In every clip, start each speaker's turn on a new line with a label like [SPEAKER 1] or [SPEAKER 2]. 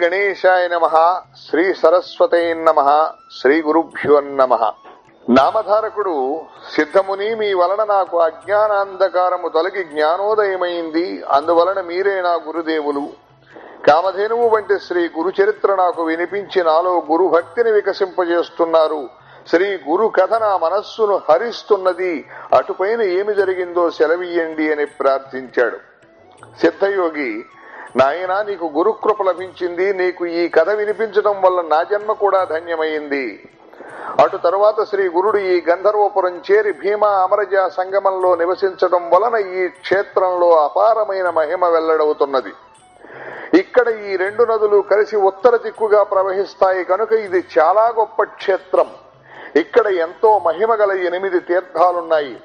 [SPEAKER 1] గణేశాయ నమః. శ్రీ సరస్వతే నమః. శ్రీ గురుభ్యో నమః. నామధారకుడు సిద్ధముని, మీ వలన నాకు అజ్ఞానాంధకారము తొలగి జ్ఞానోదయమైంది. అందువలన మీరే నా గురుదేవులు. కామధేనువు వంటి శ్రీ గురు చరిత్ర నాకు వినిపించి నాలో గురు భక్తిని వికసింపజేస్తున్నారు. శ్రీ గురు కథ నా మనస్సును హరిస్తున్నది. అటుపైన ఏమి జరిగిందో సెలవీయండి అని ప్రార్థించాడు. సిద్ధయోగి, నాయనా, నీకు గురుకృప లభించింది. నీకు ఈ కథ వినిపించడం వల్ల నా జన్మ కూడా ధన్యమైంది. అటు తరువాత శ్రీ గురుడు ఈ గంధర్వపురం చేరి భీమా అమరజ సంగమంలో నివసించడం వలన ఈ క్షేత్రంలో అపారమైన మహిమ వెల్లడవుతున్నది. ఇక్కడ ఈ రెండు నదులు కలిసి ఉత్తర దిక్కుగా ప్రవహిస్తాయి కనుక ఇది చాలా గొప్ప క్షేత్రం. ఇక్కడ ఎంతో మహిమ గల 8 తీర్థాలున్నాయి.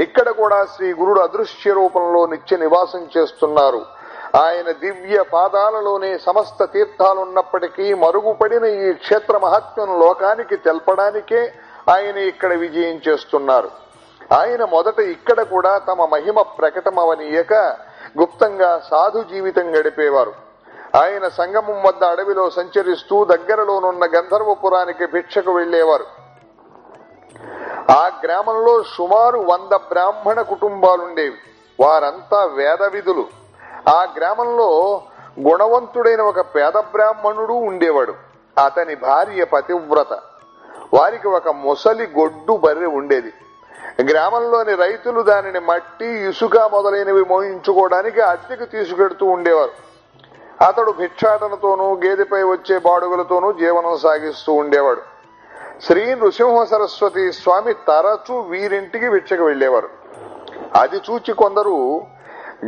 [SPEAKER 1] ఇక్కడ కూడా శ్రీ గురుడు అదృశ్య రూపంలో నిత్య నివాసం చేస్తున్నారు. ఆయన దివ్య పాదాలలోనే సమస్త తీర్థాలున్నప్పటికీ మరుగుపడిన ఈ క్షేత్ర మహాత్మ్యం లోకానికి తెల్పడానికే ఆయన ఇక్కడ విజయం చేస్తున్నారు. ఆయన మొదట ఇక్కడ కూడా తమ మహిమ ప్రకటమవనీయక గుప్తంగా సాధు జీవితం గడిపేవారు. ఆయన సంగమం వద్ద అడవిలో సంచరిస్తూ దగ్గరలోనున్న గంధర్వపురానికి భిక్షకు వెళ్లేవారు. ఆ గ్రామంలో సుమారు 100 బ్రాహ్మణ కుటుంబాలుండేవి. వారంతా వేదవిధులు. ఆ గ్రామంలో గుణవంతుడైన ఒక పేద బ్రాహ్మణుడు ఉండేవాడు. అతని భార్య పతివ్రత. వారికి ఒక ముసలి గొడ్డు బర్రె ఉండేది. గ్రామంలోని రైతులు దానిని మట్టి, ఇసుక మొదలైనవి మోయించుకోవడానికి అద్దెకు తీసుకెడుతూ ఉండేవారు. అతడు భిక్షాటనతోనూ గేదెపై వచ్చే బాడుగులతోనూ జీవనం సాగిస్తూ ఉండేవాడు. శ్రీ నృసింహ సరస్వతి స్వామి తరచూ వీరింటికి భిక్షకు వెళ్లేవారు. అది చూచి కొందరు,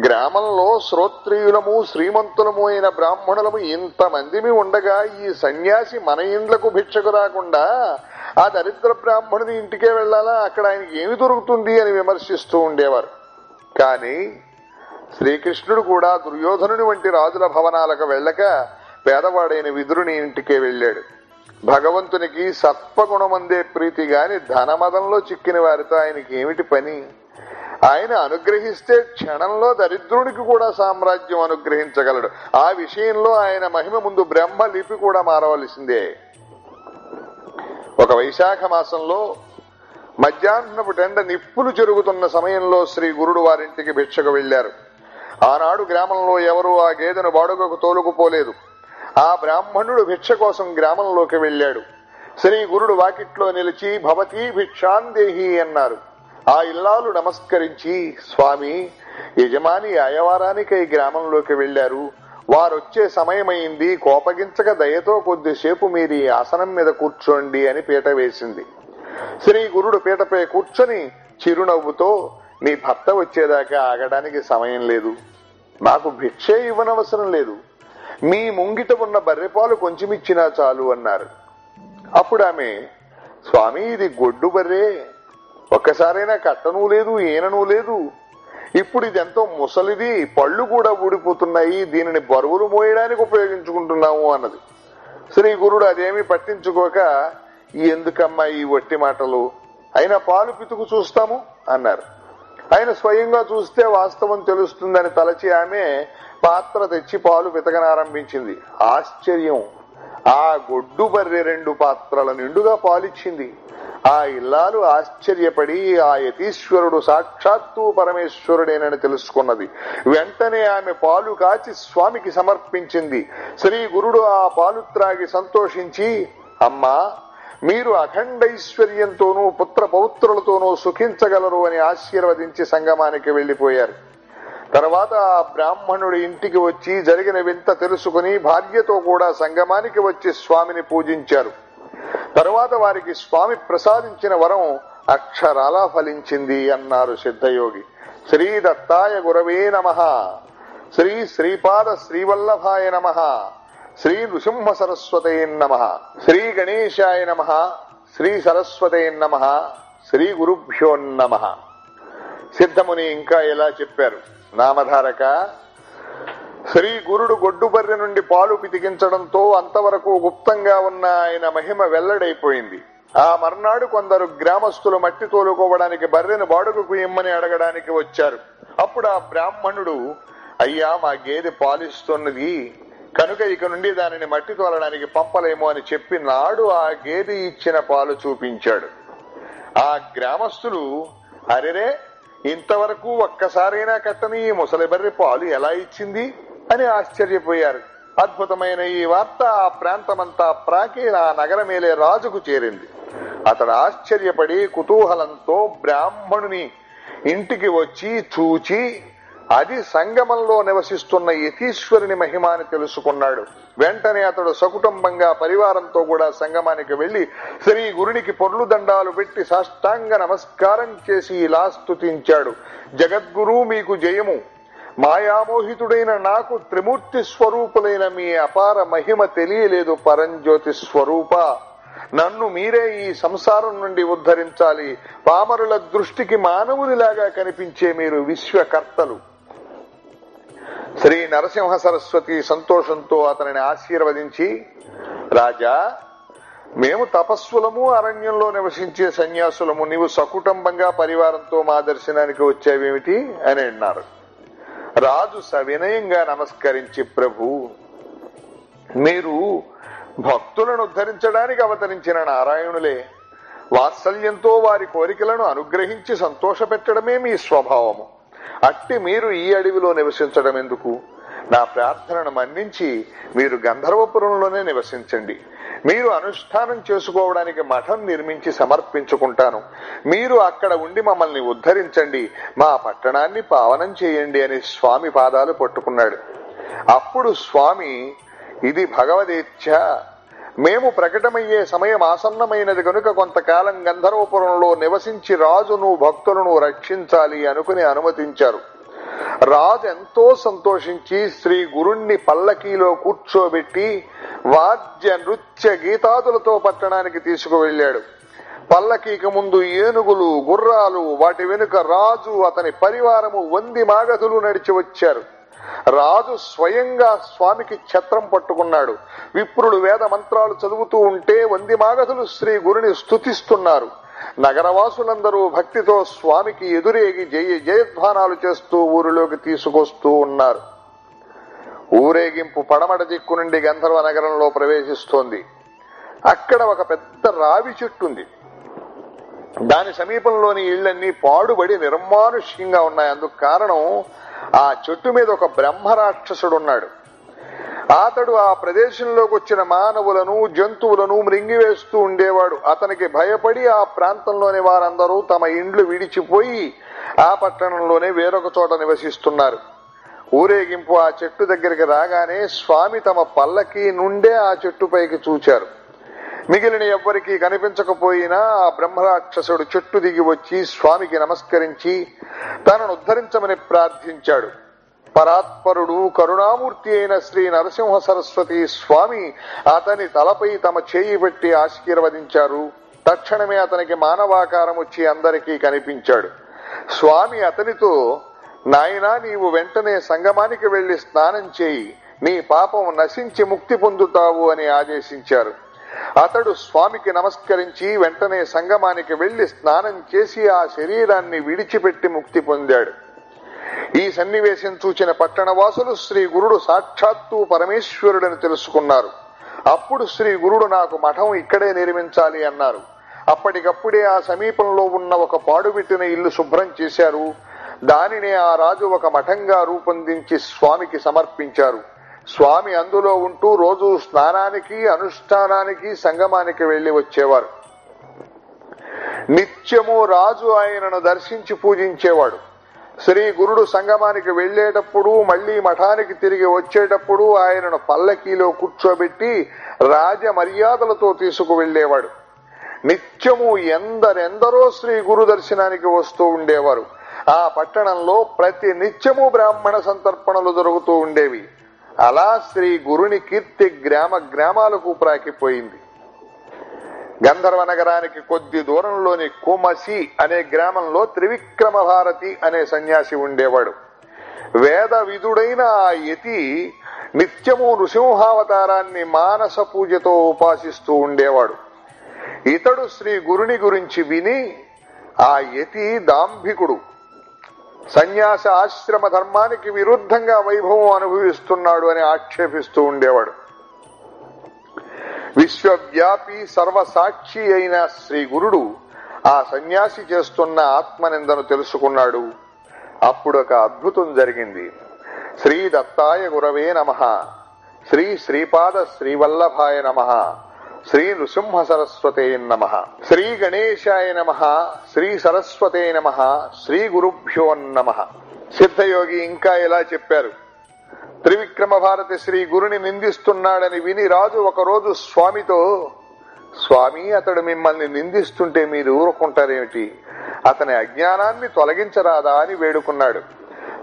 [SPEAKER 1] గ్రామంలో శ్రోత్రియులము శ్రీమంతులము అయిన బ్రాహ్మణులము ఇంతమందిమి ఉండగా ఈ సన్యాసి మన ఇండ్లకు భిక్షకు రాకుండా ఆ దరిద్ర బ్రాహ్మణుని ఇంటికే వెళ్లాలా? అక్కడ ఆయనకి ఏమి దొరుకుతుంది అని విమర్శిస్తూ ఉండేవారు. కాని శ్రీకృష్ణుడు కూడా దుర్యోధనుని వంటి రాజుల భవనాలకు వెళ్ళక పేదవాడైన విదురుని ఇంటికే వెళ్లాడు. భగవంతునికి సత్వగుణమందే ప్రీతి గాని ధనమదంలో చిక్కిన వారితో ఆయనకి ఏమిటి పని? ఆయన అనుగ్రహిస్తే క్షణంలో దరిద్రుడికి కూడా సామ్రాజ్యం అనుగ్రహించగలడు. ఆ విషయంలో ఆయన మహిమ ముందు బ్రహ్మ లిపి కూడా మారవలసిందే. ఒక వైశాఖ మాసంలో మధ్యాహ్నపు టెండ నిప్పులు జరుగుతున్న సమయంలో శ్రీ గురుడు వారింటికి భిక్షకు వెళ్లారు. ఆనాడు గ్రామంలో ఎవరూ ఆ గేదెను బాడుగకు తోలుకుపోలేదు. ఆ బ్రాహ్మణుడు భిక్ష కోసం గ్రామంలోకి వెళ్లాడు. శ్రీ గురుడు వాకిట్లో నిలిచి భవతీ భిక్షాందేహి అన్నారు. ఆ ఇల్లాలు నమస్కరించి, స్వామి, యజమాని అయవారానికై గ్రామంలోకి వెళ్లారు. వారొచ్చే సమయమైంది. కోపగించక దయతో కొద్దిసేపు మీరు ఈ ఆసనం మీద కూర్చోండి అని పీట వేసింది. శ్రీ గురుడు పీటపై కూర్చొని చిరునవ్వుతో, నీ భర్త వచ్చేదాకా ఆగడానికి సమయం లేదు. నాకు భిక్షే ఇవ్వనవసరం లేదు. మీ ముంగిట ఉన్న బర్రెపాలు కొంచెమిచ్చినా చాలు అన్నారు. అప్పుడు ఆమె, స్వామి, ఇది గొడ్డు బర్రే. ఒక్కసారైనా కట్టనూ లేదు, ఈననూ లేదు. ఇప్పుడు ఇదెంతో ముసలిది, పళ్ళు కూడా ఊడిపోతున్నాయి. దీనిని బరువులు మోయడానికి ఉపయోగించుకుంటున్నాము అన్నది. శ్రీ గురుడు అదేమీ పట్టించుకోక, ఎందుకమ్మా ఈ వట్టి మాటలు, అయినా పాలు పితుకు చూస్తాము అన్నారు. ఆయన స్వయంగా చూస్తే వాస్తవం తెలుస్తుందని తలచి ఆమె పాత్ర తెచ్చి పాలు పితకనారంభించింది. ఆశ్చర్యం! ఆ గొడ్డు బర్రె 2 పాత్రల నిండుగా పాలిచ్చింది. ఆ ఇల్లాలు ఆశ్చర్యపడి ఆ యతీశ్వరుడు సాక్షాత్తు పరమేశ్వరుడేనని తెలుసుకున్నది. వెంటనే ఆమె పాలు కాచి స్వామికి సమర్పించింది. శ్రీ గురుడు ఆ పాలు త్రాగి సంతోషించి, అమ్మా, మీరు అఖండైశ్వర్యంతోనూ పుత్ర పౌత్రులతోనూ సుఖించగలరు అని ఆశీర్వదించి సంగమానికి వెళ్లిపోయారు. తర్వాత ఆ బ్రాహ్మణుడి ఇంటికి వచ్చి జరిగిన వింత తెలుసుకుని భార్యతో కూడా సంగమానికి వచ్చి స్వామిని పూజించారు. తరువాత వారికి స్వామి ప్రసాదించిన వరం అక్షరాలా ఫలించింది అన్నారు సిద్ధయోగి. శ్రీ దత్తాయ గురవే నమః. శ్రీ శ్రీపాద శ్రీవల్లభాయ నమః. శ్రీ నృసింహ సరస్వతే నమః. శ్రీ గణేశాయ నమః. శ్రీ సరస్వతే నమః. శ్రీ గురుభ్యో నమః. సిద్ధముని ఇంకా ఎలా చెప్పారు? నామధారక, శ్రీ గురుడు గొడ్డుబర్రె నుండి పాలు పితికించడంతో అంతవరకు గుప్తంగా ఉన్న ఆయన మహిమ వెల్లడైపోయింది. ఆ మర్నాడు కొందరు గ్రామస్తులు మట్టి తోలుకోవడానికి బర్రెను బాడుగకు ఇమ్మని అడగడానికి వచ్చారు. అప్పుడు ఆ బ్రాహ్మణుడు, అయ్యా, మా గేదె పాలిస్తున్నది, కనుక ఇక నుండి దానిని మట్టి తోలడానికి పంపలేము అని చెప్పి నాడు ఆ గేదె ఇచ్చిన పాలు చూపించాడు. ఆ గ్రామస్తులు, అరెరే, ఇంతవరకు ఒక్కసారైనా కట్టని ఈ ముసలిబర్రె పాలు ఎలా ఇచ్చింది అని ఆశ్చర్యపోయారు. అద్భుతమైన ఈ వార్త ఆ ప్రాంతమంతా ప్రాకి ఆ నగరమేలే రాజుకు చేరింది. అతడు ఆశ్చర్యపడి కుతూహలంతో బ్రాహ్మణుని ఇంటికి వచ్చి చూచి అది సంగమంలో నివసిస్తున్న యతీశ్వరుని మహిమాని తెలుసుకున్నాడు. వెంటనే అతడు సకుటుంబంగా పరివారంతో కూడా సంగమానికి వెళ్లి శ్రీ గురునికి పొర్లు దండాలు పెట్టి సాష్టాంగ నమస్కారం చేసి ఇలా స్తుతించాడు. జగద్గురు, మీకు జయము. మాయామోహితుడైన నాకు త్రిమూర్తి స్వరూపులైన మీ అపార మహిమ తెలియలేదు. పరంజ్యోతి స్వరూప, నన్ను మీరే ఈ సంసారం నుండి ఉద్ధరించాలి. పామరుల దృష్టికి మానవునిలాగా కనిపించే మీరు విశ్వకర్తలు. శ్రీ నరసింహ సరస్వతి సంతోషంతో అతనిని ఆశీర్వదించి, రాజా, మేము తపస్సులము, అరణ్యంలో నివసించే సన్యాసులము, నీవు సకుటుంబంగా పరివారంతో మా దర్శనానికి వచ్చావేమిటి అని అన్నారు. రాజు సవినయంగా నమస్కరించి, ప్రభు, మీరు భక్తులను ఉద్ధరించడానికి అవతరించిన నారాయణులే. వాత్సల్యంతో వారి కోరికలను అనుగ్రహించి సంతోషపెట్టడమే మీ స్వభావము. అట్టి మీరు ఈ అడవిలో నివసించడం ఎందుకు? నా ప్రార్థనను మన్నించి మీరు గంధర్వపురంలోనే నివసించండి. మీరు అనుష్ఠానం చేసుకోవడానికి మఠం నిర్మించి సమర్పించుకుంటాను. మీరు అక్కడ ఉండి మమ్మల్ని ఉద్ధరించండి, మా పట్టణాన్ని పావనం చేయండి అని స్వామి పాదాలు పట్టుకున్నాడు. అప్పుడు స్వామి, ఇది భగవదేచ్ఛ. మేము ప్రకటమయ్యే సమయం ఆసన్నమైనది కనుక కొంతకాలం గంధర్వపురంలో నివసించి రాజును భక్తులను రక్షించాలి అనుకుని అనుమతించారు. రాజు ఎంతో సంతోషించి శ్రీ గురుణ్ణి పల్లకీలో కూర్చోబెట్టి వాద్య నృత్య గీతాదులతో పట్టణానికి తీసుకువెళ్లాడు. పల్లకీకి ముందు ఏనుగులు, గుర్రాలు, వాటి వెనుక రాజు, అతని పరివారము 100 మాగధులు నడిచి వచ్చారు. రాజు స్వయంగా స్వామికి ఛత్రం పట్టుకున్నాడు. విప్రులు వేద మంత్రాలు చదువుతూ ఉంటే 100 మాగధులు శ్రీ గురుని స్తుతిస్తున్నారు. నగరవాసులందరూ భక్తితో స్వామికి ఎదురేగి జయ జయధ్వానాలు చేస్తూ ఊరిలోకి తీసుకొస్తూ ఉన్నారు. ఊరేగింపు పడమట దిక్కు నుండి గంధర్వ నగరంలో ప్రవేశిస్తోంది. అక్కడ ఒక పెద్ద రావి చెట్టు ఉంది. దాని సమీపంలోని ఇళ్లన్నీ పాడుబడి నిర్మానుష్యంగా ఉన్నాయి. అందుకు కారణం, ఆ చెట్టు మీద ఒక బ్రహ్మరాక్షసుడున్నాడు. అతడు ఆ ప్రదేశంలోకి వచ్చిన మానవులను, జంతువులను మృంగివేస్తూ ఉండేవాడు. అతనికి భయపడి ఆ ప్రాంతంలోని వారందరూ తమ ఇండ్లు విడిచిపోయి ఆ పట్టణంలోనే వేరొక చోట నివసిస్తున్నారు. ఊరేగింపు ఆ చెట్టు దగ్గరికి రాగానే స్వామి తమ పల్లకి నుండే ఆ చెట్టుపైకి చూచారు. మిగిలిన ఎవ్వరికీ కనిపించకపోయినా ఆ బ్రహ్మరాక్షసుడు చెట్టు దిగి వచ్చి స్వామికి నమస్కరించి తనను ఉద్ధరించమని ప్రార్థించాడు. పరాత్పరుడు, కరుణామూర్తి అయిన శ్రీ నరసింహ సరస్వతి స్వామి అతని తలపై తమ చేయి పెట్టి ఆశీర్వదించారు. తక్షణమే అతనికి మానవాకారం వచ్చి అందరికీ కనిపించాడు. స్వామి అతనితో, నాయనా, నీవు వెంటనే సంగమానికి వెళ్లి స్నానం చేయి, నీ పాపం నశించి ముక్తి పొందుతావు అని ఆదేశించారు. అతడు స్వామికి నమస్కరించి వెంటనే సంగమానికి వెళ్లి స్నానం చేసి ఆ శరీరాన్ని విడిచిపెట్టి ముక్తి పొందాడు. ఈ సన్నివేశం చూచిన పట్టణవాసులు శ్రీ గురుడు సాక్షాత్తు పరమేశ్వరుడని తెలుసుకున్నారు. అప్పుడు శ్రీ గురుడు, నాకు మఠం ఇక్కడే నిర్మించాలి అన్నారు. అప్పటికప్పుడే ఆ సమీపంలో ఉన్న ఒక పాడుబెట్టిన ఇల్లు శుభ్రం చేశారు. దానినే ఆ రాజు ఒక మఠంగా రూపొందించి స్వామికి సమర్పించారు. స్వామి అందులో ఉంటూ రోజు స్నానానికి, అనుష్ఠానానికి, సంగమానికి వెళ్లి వచ్చేవారు. నిత్యము రాజు ఆయనను దర్శించి పూజించేవాడు. శ్రీ గురుడు సంగమానికి వెళ్లేటప్పుడు, మళ్లీ మఠానికి తిరిగి వచ్చేటప్పుడు ఆయనను పల్లకీలో కూర్చోబెట్టి రాజ మర్యాదలతో తీసుకువెళ్లేవాడు. నిత్యము ఎందరెందరో శ్రీ గురు దర్శనానికి వస్తూ ఉండేవారు. ఆ పట్టణంలో ప్రతి నిత్యము బ్రాహ్మణ సంతర్పణలు జరుగుతూ ఉండేవి. అలా శ్రీ గురుని కీర్తి గ్రామ గ్రామాలకు ప్రాకిపోయింది. గంధర్వ నగరానికి కొద్ది దూరంలోని కుమసి అనే గ్రామంలో త్రివిక్రమ భారతి అనే సన్యాసి ఉండేవాడు. వేద విధుడైన ఆ యతి నిత్యము నృసింహావతారాన్ని మానస పూజతో ఉపాసిస్తూ ఉండేవాడు. ఇతడు శ్రీ గురుని గురించి విని, ఆ యతి దాంభికుడు, సన్యాస ఆశ్రమ ధర్మానికి విరుద్ధంగా వైభవం అనుభవిస్తున్నాడు అని ఆక్షేపిస్తూ ఉండేవాడు. విశ్వవ్యాపి సర్వసాక్షి అయిన శ్రీ గురుడు ఆ సన్యాసి చేస్తున్న ఆత్మనిందను తెలుసుకున్నాడు. అప్పుడు ఒక అద్భుతం జరిగింది. శ్రీ దత్తాయ గురవే నమః, శ్రీ శ్రీపాద శ్రీవల్లభాయ నమః, శ్రీ నృసింహ సరస్వతే నమః, శ్రీ గణేశాయ నమః, శ్రీ సరస్వతే నమః, శ్రీ గురుభ్యో నమః. సిద్ధయోగి ఇంకా ఇలా చెప్పారు. త్రివిక్రమ భారతి శ్రీ గురుని నిందిస్తున్నాడని విని రాజు ఒకరోజు స్వామితో, స్వామి, అతడు మిమ్మల్ని నిందిస్తుంటే మీరు ఊరుకుంటారేమిటి? అతని అజ్ఞానాన్ని తొలగించరాదా అని వేడుకున్నాడు.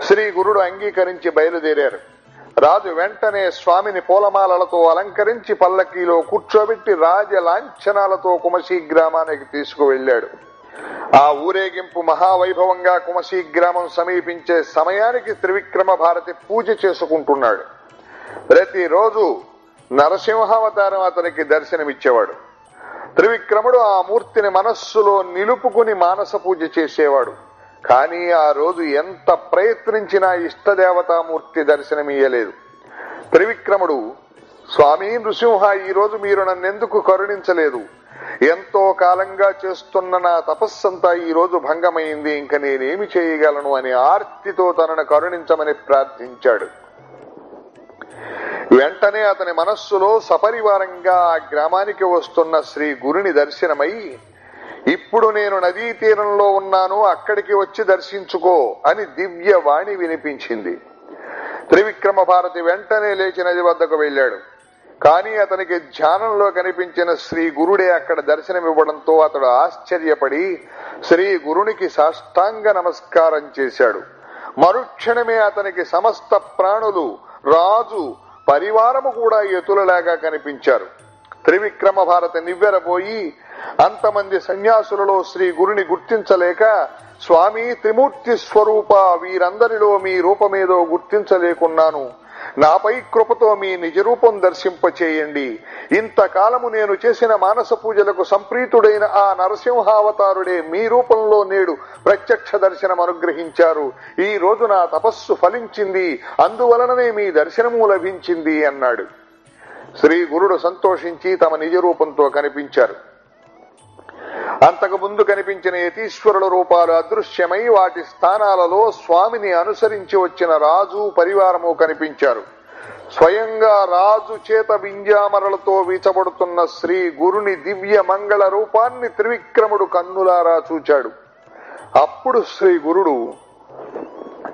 [SPEAKER 1] శ్రీ గురుడు అంగీకరించి బయలుదేరారు. రాజు వెంటనే స్వామిని పూలమాలలతో అలంకరించి పల్లకీలో కూర్చోబెట్టి రాజ లాంఛనాలతో కుమశీ గ్రామానికి తీసుకువెళ్లాడు. ఆ ఊరేగింపు మహావైభవంగా కుమశీ గ్రామం సమీపించే సమయానికి త్రివిక్రమ భారతి పూజ చేసుకుంటున్నాడు. ప్రతిరోజు నరసింహావతారం అతనికి దర్శనమిచ్చేవాడు. త్రివిక్రముడు ఆ మూర్తిని మనస్సులో నిలుపుకుని మానస పూజ చేసేవాడు. కానీ ఆ రోజు ఎంత ప్రయత్నించినా ఇష్టదేవతామూర్తి దర్శనమియ్యలేదు. త్రివిక్రముడు, స్వామి నృసింహ, ఈ రోజు మీరు నన్నెందుకు కరుణించలేదు? ఎంతో కాలంగా చేస్తున్న నా తపస్సంతా ఈ రోజు భంగమైంది, ఇంక నేనేమి చేయగలను అని ఆర్తితో తనను కరుణించమని ప్రార్థించాడు. వెంటనే అతని మనస్సులో సపరివారంగా ఆ గ్రామానికి వస్తున్న శ్రీ గురుని దర్శనమై, ఇప్పుడు నేను నదీ తీరంలో ఉన్నాను, అక్కడికి వచ్చి దర్శించుకో అని దివ్య వాణి వినిపించింది. త్రివిక్రమ భారతి వెంటనే లేచి నది వద్దకు వెళ్లాడు. కానీ అతనికి ధ్యానంలో కనిపించిన శ్రీ గురుడే అక్కడ దర్శనమివ్వడంతో అతడు ఆశ్చర్యపడి శ్రీ గురునికి సాష్టాంగ నమస్కారం చేశాడు. మరుక్షణమే అతనికి సమస్త ప్రాణులు, రాజు, పరివారము కూడా ఎతులలాగా కనిపించారు. త్రివిక్రమ భారతి నివ్వెరపోయి అంతమంది సన్యాసులలో శ్రీ గురుని గుర్తించలేక, స్వామి త్రిమూర్తి స్వరూప, వీరందరిలో మీ రూపమేదో గుర్తించలేకున్నాను, నాపై కృపతో మీ నిజ రూపం దర్శింపచేయండి. ఇంతకాలము నేను చేసిన మానస పూజలకు సంప్రీతుడైన ఆ నరసింహావతారుడే మీ రూపంలో నేడు ప్రత్యక్ష దర్శనం అనుగ్రహించారు. ఈ రోజు నా తపస్సు ఫలించింది, అందువలననే మీ దర్శనము లభించింది అన్నాడు. శ్రీ గురుడు సంతోషించి తమ నిజ రూపంతో కనిపించారు. అంతకు ముందు కనిపించిన యతీశ్వరుల రూపాలు అదృశ్యమై వాటి స్థానాలలో స్వామిని అనుసరించి వచ్చిన రాజు, పరివారము కనిపించారు. స్వయంగా రాజు చేత వింజామరలతో వీచబడుతున్న శ్రీ గురుని దివ్య మంగళ రూపాన్ని త్రివిక్రముడు కన్నులారా చూచాడు. అప్పుడు శ్రీ గురుడు,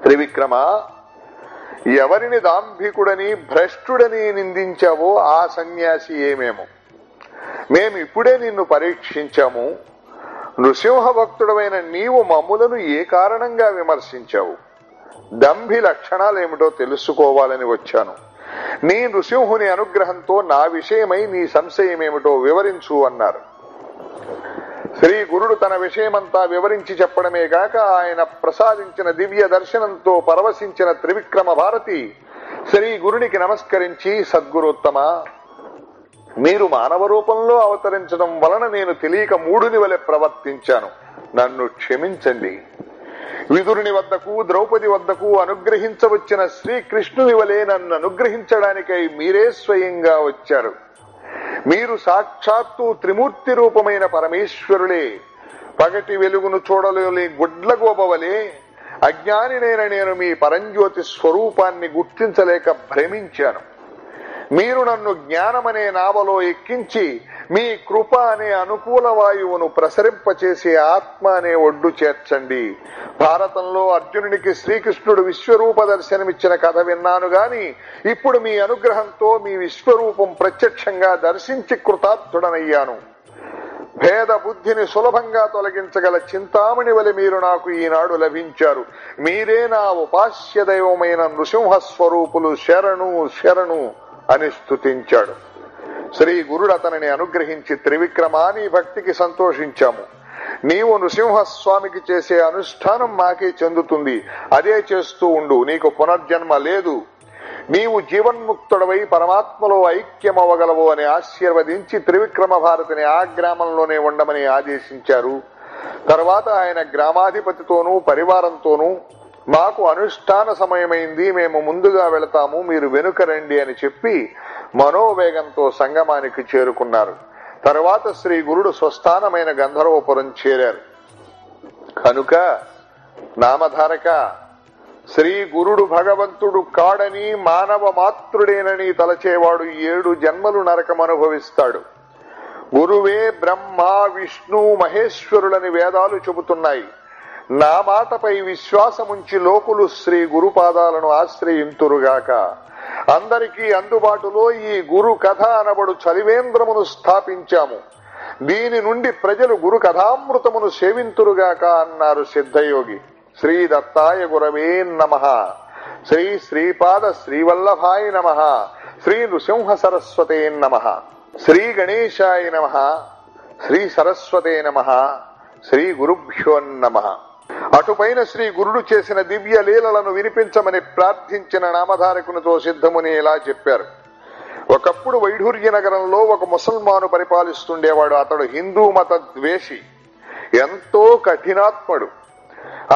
[SPEAKER 1] త్రివిక్రమ, ఎవరిని దాంభికుడని భ్రష్టుడని నిందించావో ఆ సన్యాసి ఏమేమో మేమిప్పుడే నిన్ను పరీక్షించాము. నృసింహ భక్తుడమైన నీవు మమ్ములను ఏ కారణంగా విమర్శించావు? దంభి లక్షణాలేమిటో తెలుసుకోవాలని వచ్చాను. నీ నృసింహుని అనుగ్రహంతో నా విషయమై నీ సంశయమేమిటో వివరించు అన్నారు. శ్రీ గురుడు తన విషయమంతా వివరించి చెప్పడమే గాక ఆయన ప్రసాదించిన దివ్య దర్శనంతో పరవశించిన త్రివిక్రమ భారతి శ్రీ గురునికి నమస్కరించి, సద్గురోత్తమ, మీరు మానవ రూపంలో అవతరించడం వలన నేను తెలియక మూఢుని వలె ప్రవర్తించాను, నన్ను క్షమించండి. విదురుని వద్దకు, ద్రౌపది వద్దకు అనుగ్రహించవచ్చిన శ్రీకృష్ణుని వలె నన్ను అనుగ్రహించడానికై మీరే స్వయంగా వచ్చారు. మీరు సాక్షాత్తు త్రిమూర్తి రూపమైన పరమేశ్వరులే. పగటి వెలుగును చూడలేని గుడ్లగోబవలే అజ్ఞానినైన నేను మీ పరంజ్యోతి స్వరూపాన్ని గుర్తించలేక భ్రమించాను. మీరు నన్ను జ్ఞానమనే నావలో ఎక్కించి మీ కృప అనే అనుకూల వాయువును ప్రసరింపచేసి ఆత్మ అనే ఒడ్డు చేర్చండి. భారతంలో అర్జునునికి శ్రీకృష్ణుడు విశ్వరూప దర్శనమిచ్చిన కథ విన్నాను గాని ఇప్పుడు మీ అనుగ్రహంతో మీ విశ్వరూపం ప్రత్యక్షంగా దర్శించి కృతార్థుడనయ్యాను. భేద బుద్ధిని సులభంగా తొలగించగల చింతామణి వలె మీరు నాకు ఈనాడు లభించారు. మీరే నా ఉపాస్య దైవమైన నృసింహ స్వరూపులు, శరణు శరణు అని స్తుతించాడు. శ్రీ గురుడు అతనిని అనుగ్రహించి, త్రివిక్రమా, నీ భక్తికి సంతోషించాము. నీవు నృసింహస్వామికి చేసే అనుష్ఠానం మాకే చెందుతుంది, అదే చేస్తూ ఉండు, నీకు పునర్జన్మ లేదు. నీవు జీవన్ముక్తుడవై పరమాత్మలో ఐక్యమవగలవు అని ఆశీర్వదించి త్రివిక్రమ భారతిని ఆ గ్రామంలోనే ఉండమని ఆదేశించారు. తర్వాత ఆయన గ్రామాధిపతితోనూ పరివారంతోనూ మాకు అనుష్ఠాన సమయమైంది, మేము ముందుగా వెళతాము, మీరు వెనుక రండి అని చెప్పి మనోవేగంతో సంగమానికి చేరుకున్నారు. తరువాత శ్రీ గురుడు స్వస్థానమైన గంధర్వపురం చేరారు. కనుక నామధారక, శ్రీ గురుడు భగవంతుడు కాడని, మానవ మాతృడేనని తలచేవాడు 7 జన్మలు నరకం అనుభవిస్తాడు. గురువే బ్రహ్మ విష్ణు మహేశ్వరులని వేదాలు చెబుతున్నాయి. నా మాటపై విశ్వాసముంచి లోకులు శ్రీ గురుపాదాలను ఆశ్రయింతురుగాక. అందరికీ అందుబాటులో ఈ గురు కథ అనబడు చలివేంద్రమును స్థాపించాము. దీని నుండి ప్రజలు గురు కథామృతమును సేవింతురుగాక అన్నారు సిద్ధయోగి. శ్రీ దత్తాయ గురవే నమః. శ్రీ శ్రీపాద శ్రీవల్లభాయ నమః. శ్రీ నృసింహ సరస్వతే నమః. శ్రీ గణేశాయ నమః. శ్రీ సరస్వతే నమః. శ్రీ గురుభ్యో నమః. అటుపైన శ్రీ గురుడు చేసిన దివ్య లీలలను వినిపించమని ప్రార్థించిన నామధారకునితో సిద్ధముని ఇలా చెప్పారు. ఒకప్పుడు వైఢూర్య నగరంలో ఒక ముసల్మాను పరిపాలిస్తుండేవాడు. అతడు హిందూ మత ద్వేషి, ఎంతో కఠినాత్ముడు.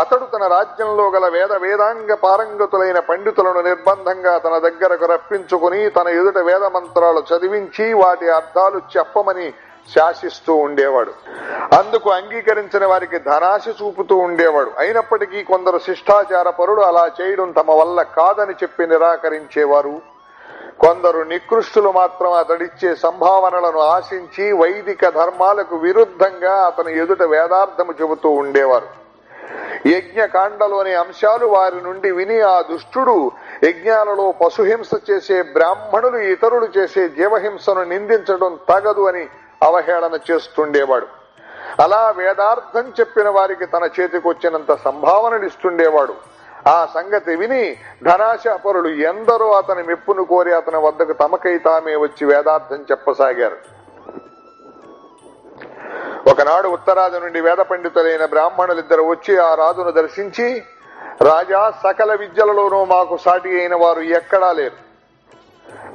[SPEAKER 1] అతడు తన రాజ్యంలో గల వేదాంగ పారంగతులైన పండితులను నిర్బంధంగా తన దగ్గరకు రప్పించుకుని తన ఎదుట వేద మంత్రాలు చదివించి వాటి అర్థాలు చెప్పమని శాసిస్తూ ఉండేవాడు. అందుకు అంగీకరించిన వారికి ధనాశ చూపుతూ ఉండేవాడు. అయినప్పటికీ కొందరు శిష్టాచార పరులు అలా చేయడం తమ వల్ల కాదని చెప్పి నిరాకరించేవారు. కొందరు నికృష్టులు మాత్రం అతడిచ్చే సంభావనలను ఆశించి వైదిక ధర్మాలకు విరుద్ధంగా అతని ఎదుట వేదార్థము చెబుతూ ఉండేవారు. యజ్ఞకాండలోని అంశాలు వారి నుండి విని ఆ దుష్టుడు యజ్ఞాలలో పశుహింస చేసే బ్రాహ్మణులు ఇతరులు చేసే జీవహింసను నిందించడం తగదు అని అవహేళన చేస్తుండేవాడు. అలా వేదార్థం చెప్పిన వారికి తన చేతికొచ్చినంత సంభావనలు ఇస్తుండేవాడు. ఆ సంగతి విని ధనాశాపరులు ఎందరో అతని మెప్పును కోరి అతని వద్దకు తమకై తామే వచ్చి వేదార్థం చెప్పసాగారు. ఒకనాడు ఉత్తరాది నుండి వేద పండితులైన బ్రాహ్మణులిద్దరు వచ్చి ఆ రాజును దర్శించి, రాజా, సకల విద్యలలోనూ మాకు సాటి అయిన వారు ఎక్కడా లేరు.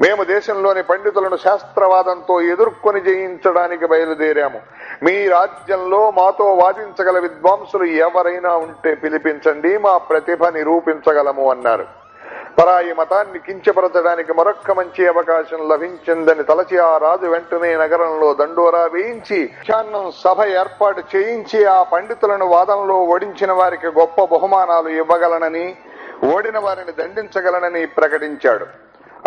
[SPEAKER 1] మేము దేశంలోని పండితులను శాస్త్రవాదంతో ఎదుర్కొని జయించడానికి బయలుదేరాము. మీ రాజ్యంలో మాతో వాదించగల విద్వాంసులు ఎవరైనా ఉంటే పిలిపించండి, మా ప్రతిభ నిరూపించగలము అన్నారు. పరాయి మతాన్ని కించపరచడానికి మరొక్క మంచి అవకాశం లభించిందని తలచి ఆ రాజు వెంటనే నగరంలో దండోరా వేయించి సభ ఏర్పాటు చేయించి ఆ పండితులను వాదంలో ఓడించిన వారికి గొప్ప బహుమానాలు ఇవ్వగలనని, ఓడిన వారిని దండించగలనని ప్రకటించాడు.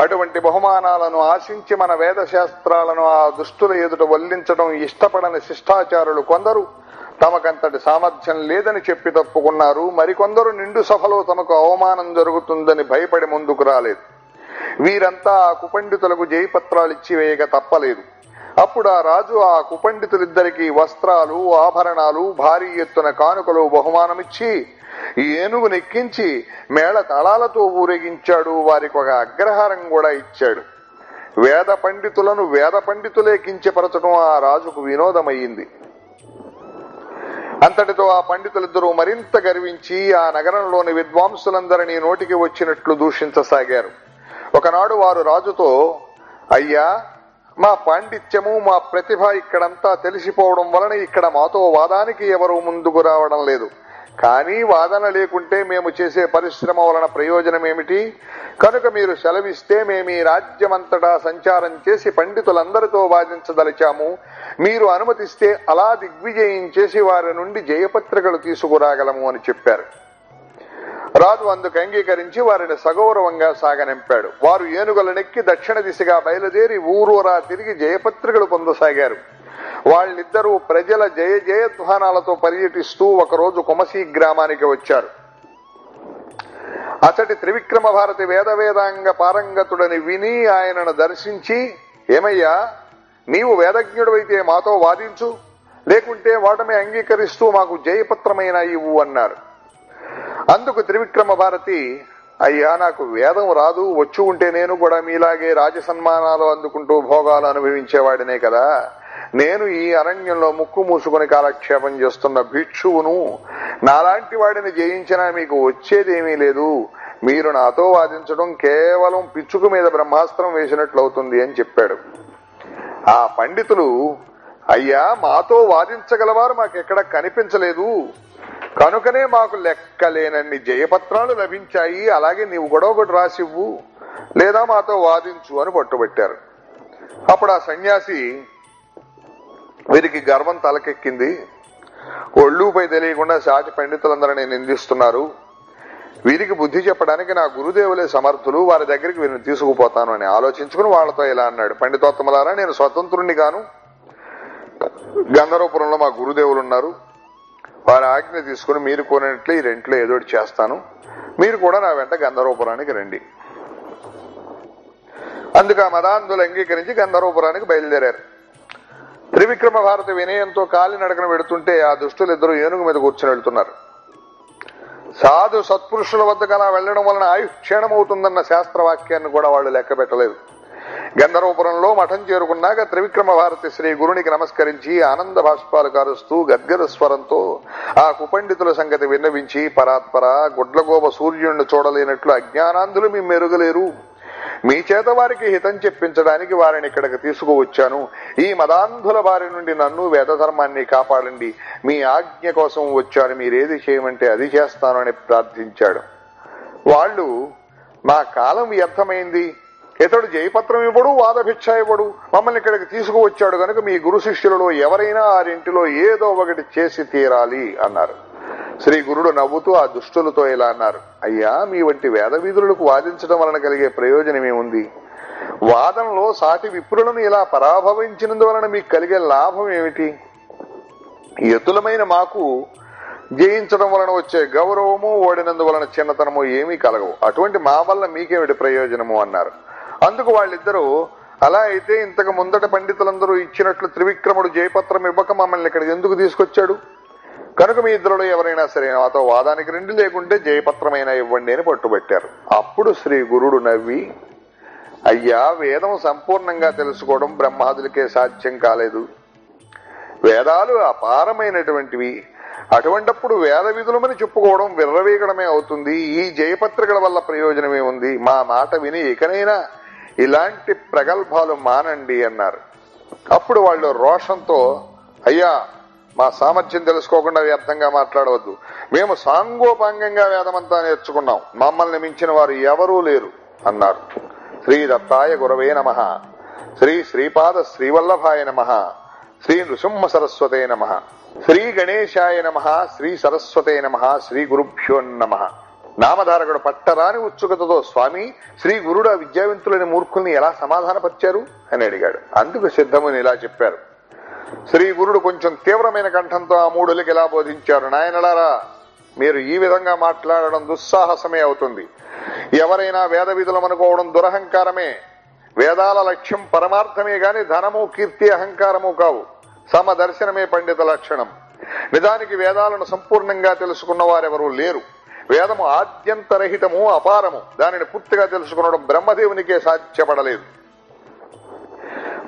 [SPEAKER 1] అటువంటి బహుమానాలను ఆశించి మన వేద శాస్త్రాలను ఆ దుష్టుల ఎదుట వల్లించడం ఇష్టపడని శిష్టాచారులు కొందరు తమకంతటి సామర్థ్యం లేదని చెప్పి తప్పుకున్నారు. మరికొందరు నిండు సభలో తమకు అవమానం జరుగుతుందని భయపడి ముందుకు రాలేదు. వీరంతా ఆ కుపండితులకు జయపత్రాలిచ్చి వేయక తప్పలేదు. అప్పుడు ఆ రాజు ఆ కుపండితులిద్దరికీ వస్త్రాలు, ఆభరణాలు, భారీ ఎత్తున కానుకలు బహుమానమిచ్చి ఏనుగు నెక్కించి మేళ తాళాలతో ఊరేగించాడు. వారికి ఒక అగ్రహారం కూడా ఇచ్చాడు. వేద పండితులను వేద పండితులే కించపరచడం ఆ రాజుకు వినోదమయ్యింది. అంతటితో ఆ పండితులిద్దరూ మరింత గర్వించి ఆ నగరంలోని విద్వాంసులందరినీ నోటికి వచ్చినట్లు దూషించసాగారు. ఒకనాడు వారు రాజుతో, అయ్యా, మా పాండిత్యము, మా ప్రతిభ ఇక్కడంతా తెలిసిపోవడం వలన ఇక్కడ మాతో వాదానికి ఎవరూ ముందుకు రావడం లేదు. కానీ వాదన లేకుంటే మేము చేసే పరిశ్రమ వలన ప్రయోజనమేమిటి? కనుక మీరు సెలవిస్తే మేము ఈ రాజ్యమంతటా సంచారం చేసి పండితులందరితో వాదించదలిచాము. మీరు అనుమతిస్తే అలా దిగ్విజయం చేసి వారి నుండి జయపత్రికలు తీసుకురాగలము అని చెప్పారు. రాజు అందుకు అంగీకరించి వారిని సగౌరవంగా సాగనింపాడు. వారు ఏనుగులనెక్కి దక్షిణ దిశగా బయలుదేరి ఊరూరా తిరిగి జయపత్రికలు పొందసాగారు. వాళ్ళిద్దరూ ప్రజల జయ జయధ్వానాలతో పర్యటిస్తూ ఒకరోజు కుమసీ గ్రామానికి వచ్చారు. అతడి త్రివిక్రమ భారతి వేదాంగ పారంగతుడని విని ఆయనను దర్శించి, ఏమయ్యా, నీవు వేదజ్ఞుడైతే మాతో వాదించు, లేకుంటే వాటమే అంగీకరిస్తూ మాకు జయపత్రమైన ఇవ్వు అన్నారు. అందుకు త్రివిక్రమ భారతి, అయ్యా, నాకు వేదం రాదు, వచ్చి ఉంటే నేను కూడా మీలాగే రాజసన్మానాలు అందుకుంటూ భోగాలు అనుభవించేవాడినే కదా. నేను ఈ అరణ్యంలో ముక్కు మూసుకుని కాలక్షేపం చేస్తున్న భిక్షువును. నాలాంటి వాడిని జయించినా మీకు వచ్చేదేమీ లేదు. మీరు నాతో వాదించడం కేవలం పిచ్చుకు మీద బ్రహ్మాస్త్రం వేసినట్లవుతుంది అని చెప్పాడు. ఆ పండితులు, అయ్యా, మాతో వాదించగలవారు మాకెక్కడ కనిపించలేదు. కనుకనే మాకు లెక్కలేనన్ని జయపత్రాలు లభించాయి, అలాగే నీవు కూడా ఒకటి రాసివ్వు లేదా మాతో వాదించు అని పట్టుబట్టారు. అప్పుడు ఆ సన్యాసి, వీరికి గర్వం తలకెక్కింది, ఒళ్ళుపై తెలియకుండా సాటి పండితులందరినీ నిందిస్తున్నారు, వీరికి బుద్ధి చెప్పడానికి నా గురుదేవులే సమర్థులు, వారి దగ్గరికి వీరిని తీసుకుపోతాను అని ఆలోచించుకుని వాళ్లతో ఇలా అన్నాడు, పండితోత్తములారా, నేను స్వతంత్రుణ్ణి గాను, గంధర్వపురంలో మా గురుదేవులు ఉన్నారు, వారి ఆజ్ఞ తీసుకుని మీరు కోరినట్లు ఈ రెంట్లో ఏదోటి చేస్తాను, మీరు కూడా నా వెంట గంధర్వపురానికి రండి. అందుకు ఆ మదాంధులు అంగీకరించి గంధర్వపురానికి బయలుదేరారు. త్రివిక్రమ భారతి వినయంతో కాలినడకన వెడుతుంటే ఆ దుష్టులిద్దరూ ఏనుగు మీద కూర్చుని వెళ్తున్నారు. సాధు సత్పురుషుల వద్దకు అలా వెళ్లడం వలన ఆయుష్ క్షీణమవుతుందన్న శాస్త్రవాక్యాన్ని కూడా వాళ్ళు లెక్క పెట్టలేదు. గంధర్వపురంలో మఠం చేరుకున్నాక త్రివిక్రమ భారతి శ్రీ గురునికి నమస్కరించి ఆనంద భాష్పాలు కారుస్తూ గద్గద స్వరంతో ఆ కుపండితుల సంగతి విన్నవించి, పరాత్పర, గుడ్లగోబ సూర్యుడిని చూడలేనట్లు అజ్ఞానాంధులు మీ మెరుగలేరు, మీ చేత వారికి హితం చెప్పించడానికి వారిని ఇక్కడికి తీసుకువచ్చాను, ఈ మదాంధుల బారి నుండి నన్ను వేదధర్మాన్ని కాపాడండి, మీ ఆజ్ఞ కోసం వచ్చాను, మీరేది చేయమంటే అది చేస్తాను అని ప్రార్థించాడు. వాళ్ళు, మా కాలం వ్యర్థమైంది, ఇతడు జయపత్రం ఇవ్వడు, వాదభిక్ష ఇవ్వడు, మమ్మల్ని ఇక్కడికి తీసుకువచ్చాడు కనుక మీ గురు శిష్యులలో ఎవరైనా ఆరింటిలో ఏదో ఒకటి చేసి తీరాలి అన్నారు. శ్రీ గురుడు నవ్వుతూ ఆ దుష్టులతో ఇలా అన్నారు, అయ్యా, మీ వంటి వేద వీధులకు వాదించడం వలన కలిగే ప్రయోజనమేముంది? వాదనలో సాటి విప్రులను ఇలా పరాభవించినందువలన మీకు కలిగే లాభం ఏమిటి? యతులమైన మాకు జయించడం వలన వచ్చే గౌరవము, ఓడినందువలన చిన్నతనము ఏమీ కలగవు, అటువంటి మా వల్ల మీకేమిటి ప్రయోజనము అన్నారు. అందుకు వాళ్ళిద్దరూ, అలా అయితే ఇంతకు ముందట పండితులందరూ ఇచ్చినట్లు త్రివిక్రముడు జయపత్రం ఇవ్వక మమ్మల్ని ఇక్కడికి ఎందుకు తీసుకొచ్చాడు? కనుక మీ ఇద్దరులో ఎవరైనా సరే నాతో వాదానికి రండి, లేకుంటే జయపత్రమైనా ఇవ్వండి అని పట్టుబట్టారు. అప్పుడు శ్రీ గురుడు నవ్వి, అయ్యా, వేదం సంపూర్ణంగా తెలుసుకోవడం బ్రహ్మాదులకే సాధ్యం కాలేదు, వేదాలు అపారమైనటువంటివి, అటువంటప్పుడు వేద విధులమని చెప్పుకోవడం విర్రవీగడమే అవుతుంది, ఈ జయపత్రికల వల్ల ప్రయోజనమే ఉంది, మా మాట విని ఇకనైనా ఇలాంటి ప్రగల్భాలు మానండి అన్నారు. అప్పుడు వాళ్ళు రోషంతో, అయ్యా, మా సామర్థ్యం తెలుసుకోకుండా వ్యర్థంగా మాట్లాడవద్దు, మేము సాంగోపాంగంగా వేదమంతా నేర్చుకున్నాం, మమ్మల్ని మించిన వారు ఎవరూ లేరు అన్నారు. శ్రీ దత్తాయ గురవే నమః, శ్రీ శ్రీపాద శ్రీవల్లభాయ నమః, శ్రీ నృసింహ సరస్వతే నమః, శ్రీ గణేశాయ నమః, శ్రీ సరస్వతే నమః, శ్రీ గురుభ్యో నమః. నామధారకుడు పట్టరాని ఉత్సుకతతో, స్వామి, శ్రీ గురుడు ఆ విద్యావంతులని మూర్ఖుల్ని ఎలా సమాధానపరిచారు అని అడిగాడు. అందుకు సిద్ధముని ఇలా చెప్పారు. శ్రీ గురుడు కొంచెం తీవ్రమైన కంఠంతో ఆ మూడులకి ఇలా బోధించారు, నాయనలారా, మీరు ఈ విధంగా మాట్లాడడం దుస్సాహసమే అవుతుంది. ఎవరైనా వేద విధులమనుకోవడం దురహంకారమే. వేదాల లక్ష్యం పరమార్థమే గాని ధనము, కీర్తి, అహంకారము కావు. సమదర్శనమే పండిత లక్షణం. నిజానికి వేదాలను సంపూర్ణంగా తెలుసుకున్న వారెవరూ లేరు. వేదము ఆద్యంతరహితము, అపారము. దానిని పూర్తిగా తెలుసుకునడం బ్రహ్మదేవునికే సాధ్యపడలేదు.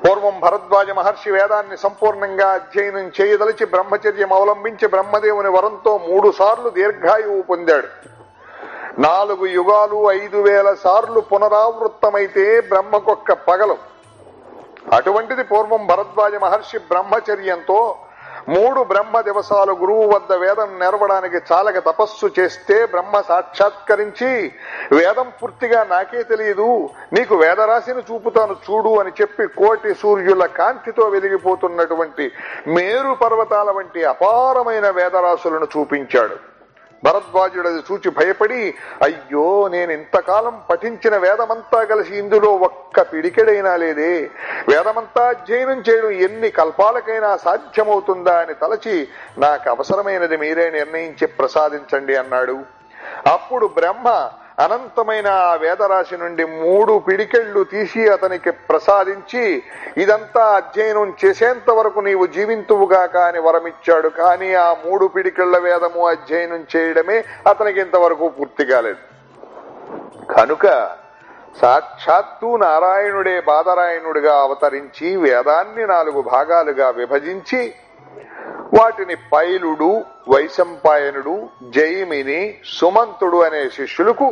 [SPEAKER 1] పూర్వం భరద్వాజ మహర్షి వేదాన్ని సంపూర్ణంగా అధ్యయనం చేయదలిచి బ్రహ్మచర్యం అవలంబించి బ్రహ్మదేవుని వరంతో 3 సార్లు దీర్ఘాయువు పొందాడు. 4 యుగాలు 5,000 సార్లు పునరావృత్తమైతే బ్రహ్మకొక్క పగలు. అటువంటిది పూర్వం భరద్వాజ మహర్షి బ్రహ్మచర్యంతో 3 బ్రహ్మ దివసాలు గురువు వద్ద వేదం నేర్వడానికి చాలక తపస్సు చేస్తే బ్రహ్మ సాక్షాత్కరించి, వేదం పూర్తిగా నాకే తెలియదు, నీకు వేదరాశిని చూపుతాను చూడు అని చెప్పి కోటి సూర్యుల కాంతితో వెలిగిపోతున్నటువంటి మేరు పర్వతాల వంటి అపారమైన వేదరాశులను చూపించాడు. భరద్వాజుడు అది చూచి భయపడి, అయ్యో, నేను ఇంతకాలం పఠించిన వేదమంతా కలిసి ఇందులో ఒక్క పిడికెడైనా లేదే, వేదమంతా అధ్యయనం చేయడం ఎన్ని కల్పాలకైనా సాధ్యమవుతుందా అని తలచి, నాకు అవసరమైనది మీరే నిర్ణయించి ప్రసాదించండి అన్నాడు. అప్పుడు బ్రహ్మ అనంతమైన ఆ వేదరాశి నుండి 3 పిడికెళ్లు తీసి అతనికి ప్రసాదించి, ఇదంతా అధ్యయనం చేసేంత వరకు నీవు జీవింతువుగాక అని వరమిచ్చాడు. కానీ ఆ 3 పిడికెళ్ల వేదము అధ్యయనం చేయడమే అతనికి ఇంతవరకు పూర్తి కాలేదు. కనుక సాక్షాత్తు నారాయణుడే బాదరాయణుడిగా అవతరించి వేదాన్ని 4 భాగాలుగా విభజించి వాటిని పైలుడు, వైశంపాయనుడు, జైమిని, సుమంతుడు అనే శిష్యులకు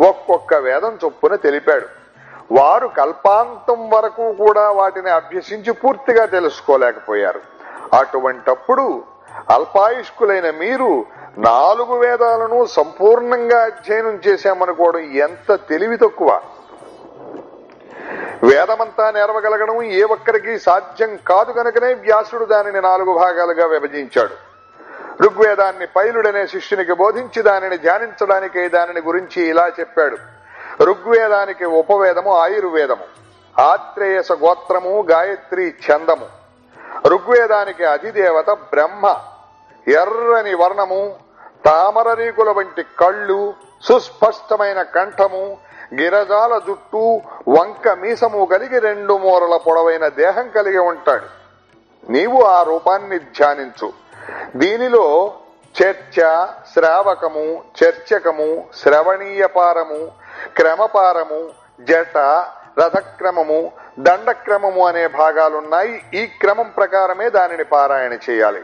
[SPEAKER 1] ఒక్కొక్క వేదం చొప్పున తెలిపాడు. వారు కల్పాంతం వరకు కూడా వాటిని అభ్యసించి పూర్తిగా తెలుసుకోలేకపోయారు. అటువంటప్పుడు అల్పాయుష్కులైన మీరు 4 వేదాలను సంపూర్ణంగా అధ్యయనం చేశామనుకోవడం ఎంత తెలివి తక్కువ. వేదమంతా నేర్వగలగడం ఏ ఒక్కరికి సాధ్యం కాదు కనుకనే వ్యాసుడు దానిని 4 భాగాలుగా విభజించాడు. ఋగ్వేదాన్ని పైలుడనే శిష్యునికి బోధించి దానిని ధ్యానించడానికి దానిని గురించి ఇలా చెప్పాడు. ఋగ్వేదానికి ఉపవేదము ఆయుర్వేదము, ఆత్రేయస గోత్రము, గాయత్రి ఛందము. ఋగ్వేదానికి అధిదేవత బ్రహ్మ, ఎర్రని వర్ణము, తామర రేకుల వంటి కళ్ళు, సుస్పష్టమైన కంఠము, గిరజాల జుట్టు, వంక మీసము కలిగి 2 మూరల పొడవైన దేహం కలిగి ఉంటాడు. నీవు ఆ రూపాన్ని ధ్యానించు. దీనిలో చర్చ, శ్రావకము, చర్చకము, శ్రవణీయపారము, క్రమపారము, జట, రథక్రమము, దండక్రమము అనే భాగాలున్నాయి. ఈ క్రమం ప్రకారమే దానిని పారాయణ చేయాలి.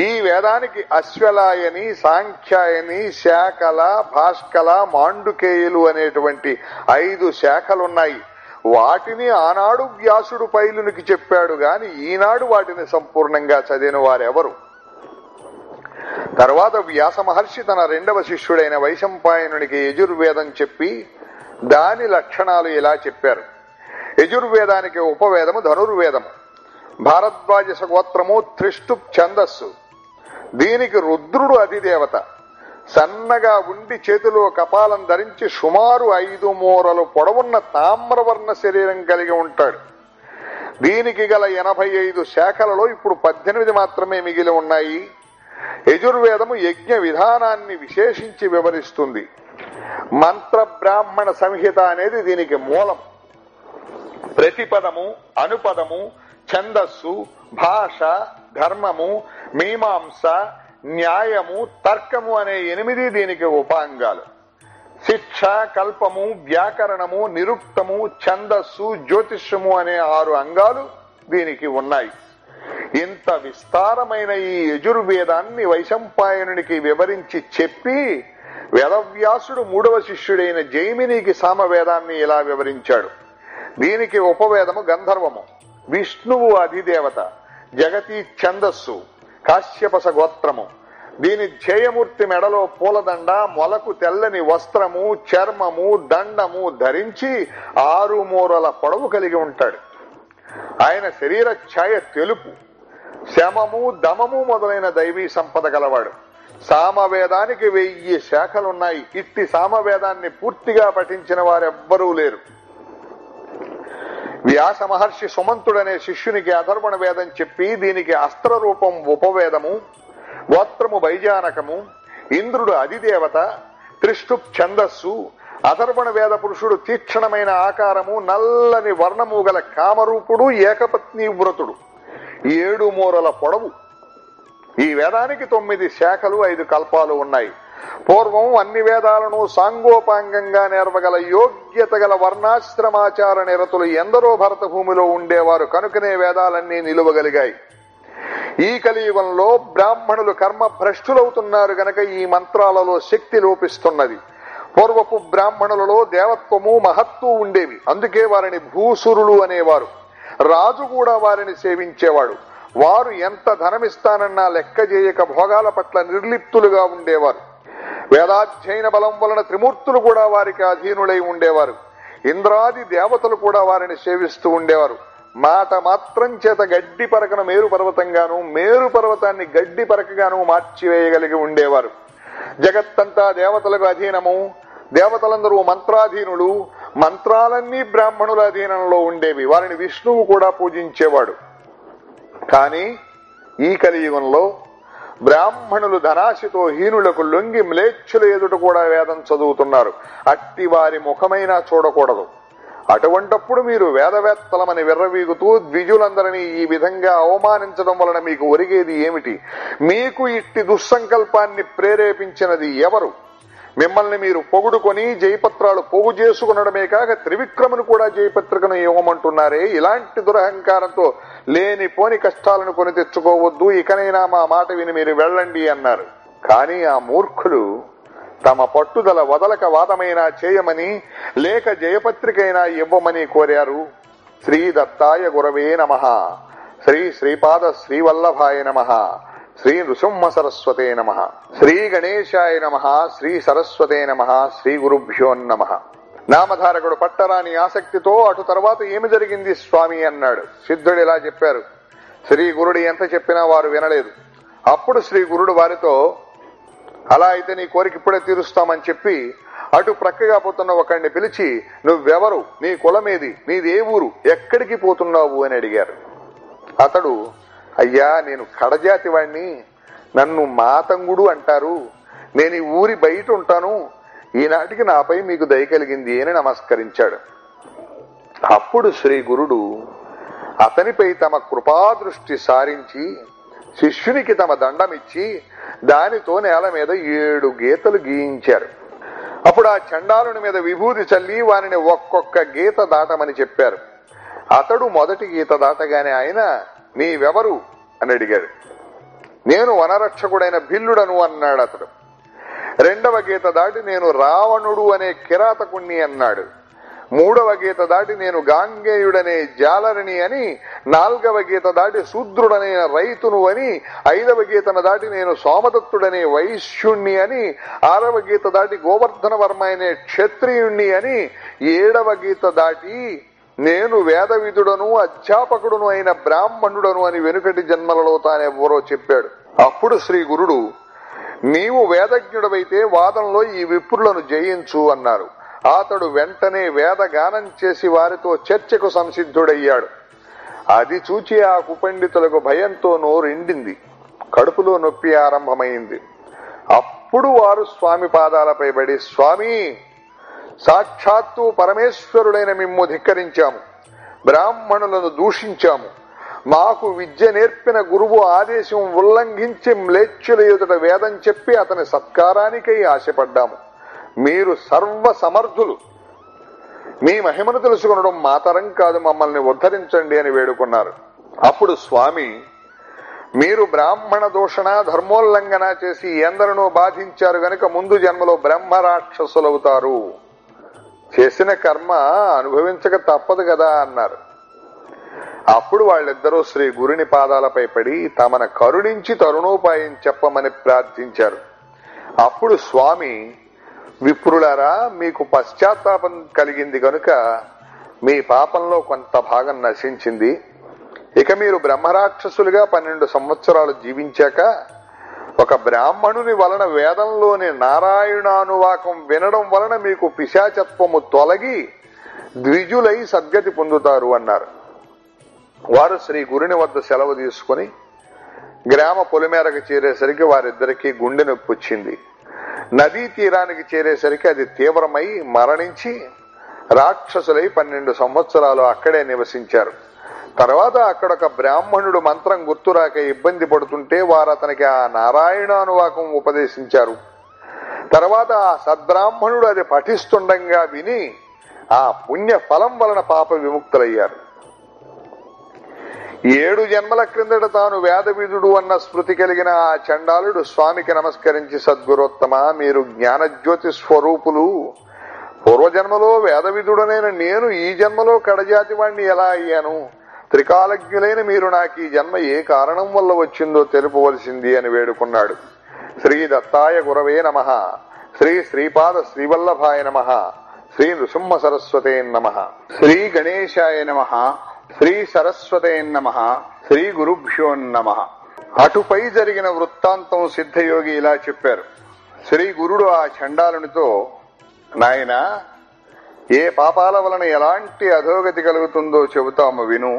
[SPEAKER 1] ఈ వేదానికి అశ్వలాయని, సాంఖ్యాయని, శాకల, భాష్కల, మాండుకేయులు అనేటువంటి 5 శాఖలున్నాయి. వాటిని ఆనాడు వ్యాసుడు పైలునికి చెప్పాడు గాని ఈనాడు వాటిని సంపూర్ణంగా చదివిన వారెవరు? తర్వాత వ్యాస మహర్షి తన 2వ శిష్యుడైన వైశంపాయనునికి యజుర్వేదం చెప్పి దాని లక్షణాలు ఇలా చెప్పారు. యజుర్వేదానికి ఉపవేదము ధనుర్వేదము, భారద్వాజ గోత్రము, త్రిష్టుప్ ఛందస్సు. దీనికి రుద్రుడు అధిదేవత. సన్నగా ఉండి చేతిలో కపాలం ధరించి సుమారు 5 మూరలు పొడవున్న తామ్రవర్ణ శరీరం కలిగి ఉంటాడు. దీనికి గల 85 శాఖలలో ఇప్పుడు 18 మాత్రమే మిగిలి ఉన్నాయి. యజుర్వేదము యజ్ఞ విధానాన్ని విశేషించి వివరిస్తుంది. మంత్ర బ్రాహ్మణ సంహిత అనేది దీనికి మూలం. ప్రతిపదము, అనుపదము, ఛందస్సు, భాష, ధర్మము, మీమాంస, న్యాయము, తర్కము అనే 8 దీనికి ఉపాంగాలు. శిక్ష, కల్పము, వ్యాకరణము, నిరుక్తము, ఛందస్సు, జ్యోతిష్యము అనే 6 అంగాలు దీనికి ఉన్నాయి. ఇంత విస్తారమైన ఈ యజుర్వేదాన్ని వైశంపాయనునికి వివరించి చెప్పి వేదవ్యాసుడు 3వ శిష్యుడైన జైమినికి సామవేదాన్ని ఇలా వివరించాడు. దీనికి ఉపవేదము గంధర్వము, విష్ణువు అధిదేవత, జగతి ఛందస్సు, కాశ్యపస గోత్రము. దీని ధ్యేయమూర్తి మెడలో పూలదండ, మొలకు తెల్లని వస్త్రము, చర్మము, దండము ధరించి 6 మూరల పొడవు కలిగి ఉంటాడు. ఆయన శరీర ఛాయ తెలుపు, శమము, దమము మొదలైన దైవీ సంపద గలవాడు. సామవేదానికి 1000 శాఖలున్నాయి. ఇట్టి సామవేదాన్ని పూర్తిగా పఠించిన వారెవ్వరూ లేరు. వ్యాస మహర్షి సుమంతుడనే శిష్యునికి అధర్వణ వేదం చెప్పి దీనికి అస్త్ర రూపం ఉపవేదము, గోత్రము వైజానకము, ఇంద్రుడు అధిదేవత, త్రిష్టుప్ ఛందస్సు, అధర్వణ వేద పురుషుడు తీక్షణమైన ఆకారము, నల్లని వర్ణము గల కామరూపుడు, ఏకపత్ని వ్రతుడు, 7 మూరల పొడవు. ఈ వేదానికి 9 శాఖలు, 5 కల్పాలు ఉన్నాయి. పూర్వం అన్ని వేదాలను సాంగోపాంగంగా నేర్వగల యోగ్యత గల వర్ణాశ్రమాచార నిరతులు ఎందరో భరత భూమిలో ఉండేవారు కనుకనే వేదాలన్నీ నిలువగలిగాయి. ఈ కలియుగంలో బ్రాహ్మణులు కర్మ భ్రష్టులవుతున్నారు గనక ఈ మంత్రాలలో శక్తి లోపిస్తున్నది. పూర్వపు బ్రాహ్మణులలో దేవత్వము, మహత్తు ఉండేవి. అందుకే వారిని భూసురులు అనేవారు. రాజు కూడా వారిని సేవించేవాడు. వారు ఎంత ధనమిస్తానన్నా లెక్క చేయక భోగాల పట్ల నిర్లిప్తులుగా ఉండేవారు. వేదాధ్యయన బలం వలన త్రిమూర్తులు కూడా వారికి అధీనులై ఉండేవారు. ఇంద్రాది దేవతలు కూడా వారిని సేవిస్తూ ఉండేవారు. మాట మాత్రం చేత గడ్డి పరకను మేరు పర్వతంగాను, మేరు పర్వతాన్ని గడ్డి పరకగాను మార్చివేయగలిగి ఉండేవారు. జగత్తంతా దేవతలకు అధీనము. దేవతలందరూ మంత్రాధీనులు. మంత్రాలన్నీ బ్రాహ్మణుల అధీనంలో ఉండేవి. వారిని విష్ణువు కూడా పూజించేవాడు. కానీ ఈ కలియుగంలో బ్రాహ్మణులు ధనాశితో హీనులకు లొంగి మ్లేచ్ఛుల ఎదుట కూడా వేదం చదువుతున్నారు. అట్టి వారి ముఖమైనా చూడకూడదు. అటువంటప్పుడు మీరు వేదవేత్తలమని విర్రవీగుతూ ద్విజులందరినీ ఈ విధంగా అవమానించడం వలన మీకు ఒరిగేది ఏమిటి? మీకు ఇట్టి దుస్సంకల్పాన్ని ప్రేరేపించినది ఎవరు? మిమ్మల్ని మీరు పొగుడుకొని జయపత్రాలు పోగు చేసుకునడమే కాక త్రివిక్రమును కూడా జయపత్రికను ఇవ్వమంటున్నారే. ఇలాంటి దురహంకారంతో లేనిపోని కష్టాలను కొని తెచ్చుకోవద్దు. ఇకనైనా మా మాట విని మీరు వెళ్ళండి అన్నారు. కానీ ఆ మూర్ఖులు తమ పట్టుదల వదలక వాదమైనా చేయమని లేక జయపత్రికైనా ఇవ్వమని కోరారు. శ్రీ దత్తాయ గురవే నమః. శ్రీ శ్రీపాద శ్రీవల్లభాయ నమః. శ్రీ నృసింహ సరస్వతే నమః. శ్రీ గణేశాయ నమః. శ్రీ సరస్వతే నమః. శ్రీ గురుభ్యో నమః. నామధారకుడు పట్టరాని ఆసక్తితో అటు తర్వాత ఏమి జరిగింది స్వామి అన్నాడు. సిద్ధుడు ఇలా చెప్పారు. శ్రీ గురుడు ఎంత చెప్పినా వారు వినలేదు. అప్పుడు శ్రీ గురుడు వారితో, అలా అయితే నీ కోరిక ఇప్పుడే తీరుస్తామని చెప్పి అటు ప్రక్కగా పోతున్న ఒకడిని పిలిచి, నువ్వెవరు, నీ కులమేది, నీదే ఊరు, ఎక్కడికి పోతున్నావు అని అడిగారు. అతడు, అయ్యా నేను కడజాతి వాణ్ణి, నన్ను మాతంగుడు అంటారు, నేను ఈ ఊరి బయట ఉంటాను, ఈనాటికి నాపై మీకు దయ కలిగింది అని నమస్కరించాడు. అప్పుడు శ్రీ గురుడు అతనిపై తమ కృపాదృష్టి సారించి శిష్యునికి తమ దండమిచ్చి దానితో నేల మీద 7 గీతలు గీయించారు. అప్పుడు ఆ చండాలుని మీద విభూతి చల్లి వారిని ఒక్కొక్క గీత దాటమని చెప్పారు. అతడు మొదటి గీత దాటగానే ఆయన, నీవెవరు అని అడిగాడు. నేను వనరక్షకుడైన భిల్లుడను అన్నాడు అతడు. రెండవ గీత దాటి నేను రావణుడు అనే కిరాతకుణ్ణి అన్నాడు. మూడవ గీత దాటి నేను గాంగేయుడనే జాలరిని అని, నాలుగవ గీత దాటి శూద్రుడనే రైతును అని, ఐదవ గీతను దాటి నేను సోమదత్తుడనే వైశ్యుణ్ణి అని, ఆరవ గీత దాటి గోవర్ధన వర్మ అనే క్షత్రియుణ్ణి అని, ఏడవ గీత దాటి నేను వేదవిధుడను అధ్యాపకుడును అయిన బ్రాహ్మణుడను అని వెనుకటి జన్మలలో తానెవరో చెప్పాడు. అప్పుడు శ్రీ గురుడు, నీవు వేదజ్ఞుడవైతే వాదంలో ఈ విప్రులను జయించు అన్నారు. అతడు వెంటనే వేదగానం చేసి వారితో చర్చకు సంసిద్ధుడయ్యాడు. అది చూచి ఆ కుపండితులకు భయంతో నోరిండింది, కడుపులో నొప్పి ఆరంభమైంది. అప్పుడు వారు స్వామి పాదాలపై పడి, స్వామి, సాక్షాత్తు పరమేశ్వరుడైన మిమ్ము ధిక్కరించాము, బ్రాహ్మణులను దూషించాము, మాకు విద్య నేర్పిన గురువు ఆదేశం ఉల్లంఘించి మ్లేచ్చుల ఎదుట వేదం చెప్పి అతని సత్కారానికై ఆశపడ్డాము. మీరు సర్వ సమర్థులు, మీ మహిమను తెలుసుకొనడం మా తరం కాదు, మమ్మల్ని ఉద్ధరించండి అని వేడుకున్నారు. అప్పుడు స్వామి, మీరు బ్రాహ్మణ దూషణ ధర్మోల్లంఘన చేసి ఎందరినో బాధించారు గనుక ముందు జన్మలో బ్రహ్మ రాక్షసులవుతారు, చేసిన కర్మ అనుభవించక తప్పదు కదా అన్నారు. అప్పుడు వాళ్ళిద్దరూ శ్రీ గురుని పాదాలపై పడి తమను కరుణించి తరుణోపాయం చెప్పమని ప్రార్థించారు. అప్పుడు స్వామి, విప్రులారా, మీకు పశ్చాత్తాపం కలిగింది కనుక మీ పాపంలో కొంత భాగం నశించింది. ఇక మీరు బ్రహ్మరాక్షసులుగా 12 సంవత్సరాలు జీవించాక ఒక బ్రాహ్మణుని వలన వేదంలోని నారాయణానువాకం వినడం వలన మీకు పిశాచత్వము తొలగి ద్విజులై సద్గతి పొందుతారు అన్నారు. వారు శ్రీ గురుని వద్ద సెలవు తీసుకుని గ్రామ పొలిమేరకు చేరేసరికి వారిద్దరికీ గుండె నొప్పి వచ్చింది. నదీ తీరానికి చేరేసరికి అది తీవ్రమై మరణించి రాక్షసులై 12 సంవత్సరాలు అక్కడే నివసించారు. తర్వాత అక్కడొక బ్రాహ్మణుడు మంత్రం గుర్తురాక ఇబ్బంది పడుతుంటే వారు అతనికి ఆ నారాయణానువాకం ఉపదేశించారు. తర్వాత ఆ సద్బ్రాహ్మణుడు అది పఠిస్తుండగా విని ఆ పుణ్య ఫలం వలన పాప విముక్తులయ్యారు. 7 జన్మల క్రిందట తాను వేదవిధుడు అన్న స్మృతి కలిగిన ఆ చండాలుడు స్వామికి నమస్కరించి, సద్గురోత్తమ, మీరు జ్ఞానజ్యోతి స్వరూపులు, పూర్వజన్మలో వేదవిధుడనైన నేను ఈ జన్మలో కడజాతి వాణ్ణి ఎలా అయ్యాను? త్రికాలజ్ఞులైన మీరు నాకు ఈ జన్మ ఏ కారణం వల్ల వచ్చిందో తెలుపవలసింది అని వేడుకున్నాడు. శ్రీ దత్తాయ గురవే నమః. శ్రీ శ్రీపాద శ్రీవల్లభాయ నమః. శ్రీ నృసింహ సరస్వతే నమః. శ్రీ గణేశాయ నమః. శ్రీ సరస్వతే నమః. శ్రీ గురుభ్యో నమః. అటుపై జరిగిన వృత్తాంతం సిద్ధయోగి ఇలా చెప్పారు. శ్రీ గురుడు ఆ చండాలునితో, నాయనా, ఏ పాపాల వలన ఎలాంటి అధోగతి కలుగుతుందో చెబుతాము విను.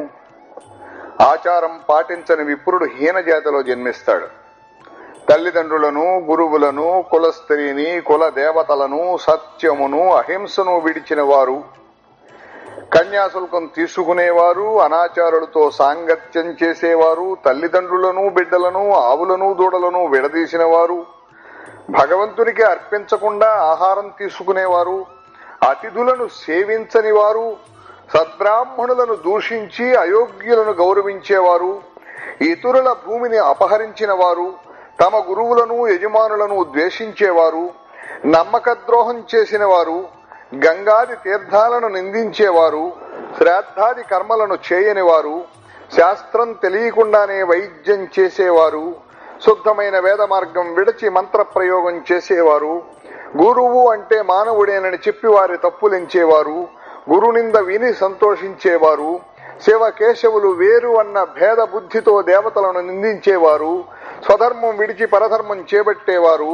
[SPEAKER 1] ఆచారం పాటించని విప్రుడు హీన జాతిలో జన్మిస్తాడు. తల్లిదండ్రులను, గురువులను, కులస్త్రీని, కుల దేవతలను, సత్యమును, అహింసను విడిచిన వారు, కన్యాశుల్కం తీసుకునేవారు, అనాచారులతో సాంగత్యం చేసేవారు, తల్లిదండ్రులను, బిడ్డలను, ఆవులను, దూడలను విడదీసిన వారు, భగవంతునికి అర్పించకుండా ఆహారం తీసుకునేవారు, అతిథులను సేవించని వారు, సద్బ్రాహ్మణులను దూషించి అయోగ్యులను గౌరవించేవారు, ఇతరుల భూమిని అపహరించిన వారు, తమ గురువులను యజమానులను ద్వేషించేవారు, నమ్మకద్రోహం చేసిన వారు, గంగాది తీర్థాలను నిందించేవారు, శ్రాద్ధాది కర్మలను చేయనివారు, శాస్త్రం తెలియకుండానే వైద్యం చేసేవారు, శుద్ధమైన వేద మార్గం విడిచి మంత్ర ప్రయోగం చేసేవారు, గురువు అంటే మానవుడేనని చెప్పి వారి తప్పులెంచేవారు, గురునింద విని సంతోషించేవారు, శివకేశవులు వేరు అన్న భేద బుద్ధితో దేవతలను నిందించేవారు, స్వధర్మం విడిచి పరధర్మం చేపట్టేవారు,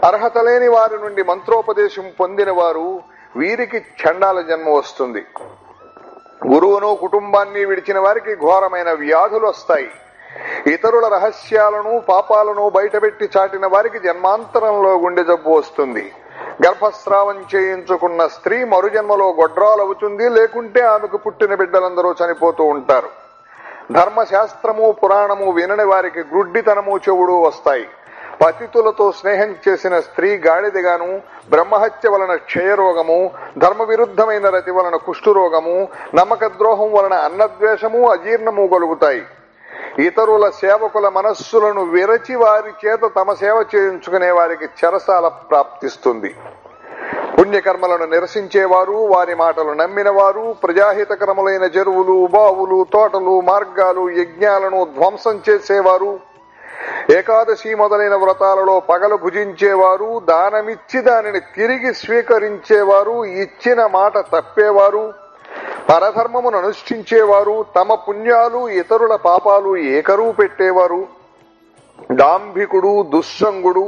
[SPEAKER 1] అర్హత లేని వారి నుండి మంత్రోపదేశం పొందినవారు, వీరికి చండాల జన్మ వస్తుంది. గురువును కుటుంబాన్ని విడిచిన వారికి ఘోరమైన వ్యాధులు వస్తాయి. ఇతరుల రహస్యాలను పాపాలను బయటపెట్టి చాటిన వారికి జన్మాంతరంలో గుండె జబ్బు వస్తుంది. గర్భస్రావం చేయించుకున్న స్త్రీ మరుజన్మలో గొడ్రాలవుతుంది, లేకుంటే ఆమెకు పుట్టిన బిడ్డలందరూ చనిపోతూ ఉంటారు. ధర్మశాస్త్రము పురాణము వినని వారికి గ్రుడ్డితనము చెవుడు వస్తాయి. పతితులతో స్నేహం చేసిన స్త్రీ గాడిదగాను, బ్రహ్మహత్య వలన క్షయరోగము, ధర్మ విరుద్ధమైన రతి వలన కుష్ఠురోగము, నమ్మక ద్రోహం వలన అన్నద్వేషము అజీర్ణము కలుగుతాయి. ఇతరుల సేవకుల మనస్సులను విరచి వారి చేత తమ సేవ చేయించుకునే వారికి చెరసాల ప్రాప్తిస్తుంది. పుణ్యకర్మలను నిరసించేవారు, వారి మాటలు నమ్మినవారు, ప్రజాహితకరములైన చెరువులు, బావులు, తోటలు, మార్గాలు, యజ్ఞాలను ధ్వంసం చేసేవారు, ఏకాదశి మొదలైన వ్రతాలలో పగలు భుజించేవారు, దానమిచ్చి దానిని తిరిగి స్వీకరించేవారు, ఇచ్చిన మాట తప్పేవారు, పరధర్మమును అనుష్ఠించేవారు, తమ పుణ్యాలు ఇతరుల పాపాలు ఏకరువు పెట్టేవారు, డాంభికుడు, దుస్సంగుడు,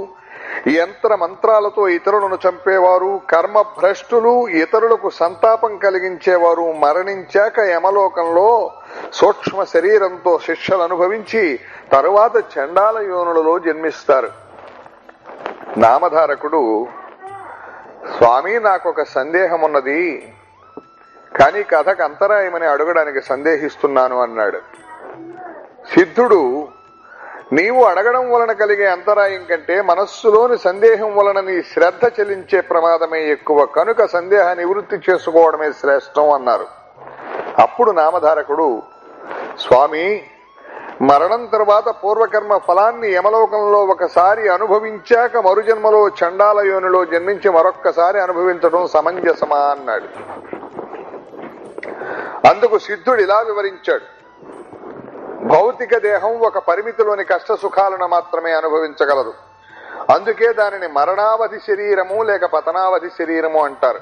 [SPEAKER 1] యంత్ర మంత్రాలతో ఇతరులను చంపేవారు, కర్మ భ్రష్టులు, ఇతరులకు సంతాపం కలిగించేవారు మరణించాక యమలోకంలో సూక్ష్మ శరీరంతో శిక్షలు అనుభవించి తరువాత చండాల యోనులలో జన్మిస్తారు. నామధారకుడు, స్వామి నాకొక సందేహం ఉన్నది, కానీ కథకు అంతరాయమని అడగడానికి సందేహిస్తున్నాను అన్నాడు. సిద్ధుడు, నీవు అడగడం వలన కలిగే అంతరాయం కంటే మనస్సులోని సందేహం వలన నీ శ్రద్ధ చెలించే ప్రమాదమే ఎక్కువ, కనుక సందేహ నివృత్తి చేసుకోవడమే శ్రేష్టం అన్నారు. అప్పుడు నామధారకుడు, స్వామి, మరణం తర్వాత పూర్వకర్మ ఫలాన్ని యమలోకంలో ఒకసారి అనుభవించాక మరుజన్మలో చండాల యోనిలో జన్మించి మరొక్కసారి అనుభవించడం సమంజసమా అన్నాడు. అందుకు సిద్ధుడు ఇలా వివరించాడు. భౌతిక దేహం ఒక పరిమితిలోని కష్ట సుఖాలను మాత్రమే అనుభవించగలదు. అందుకే దానిని మరణావధి శరీరము లేక పతనావధి శరీరము అంటారు.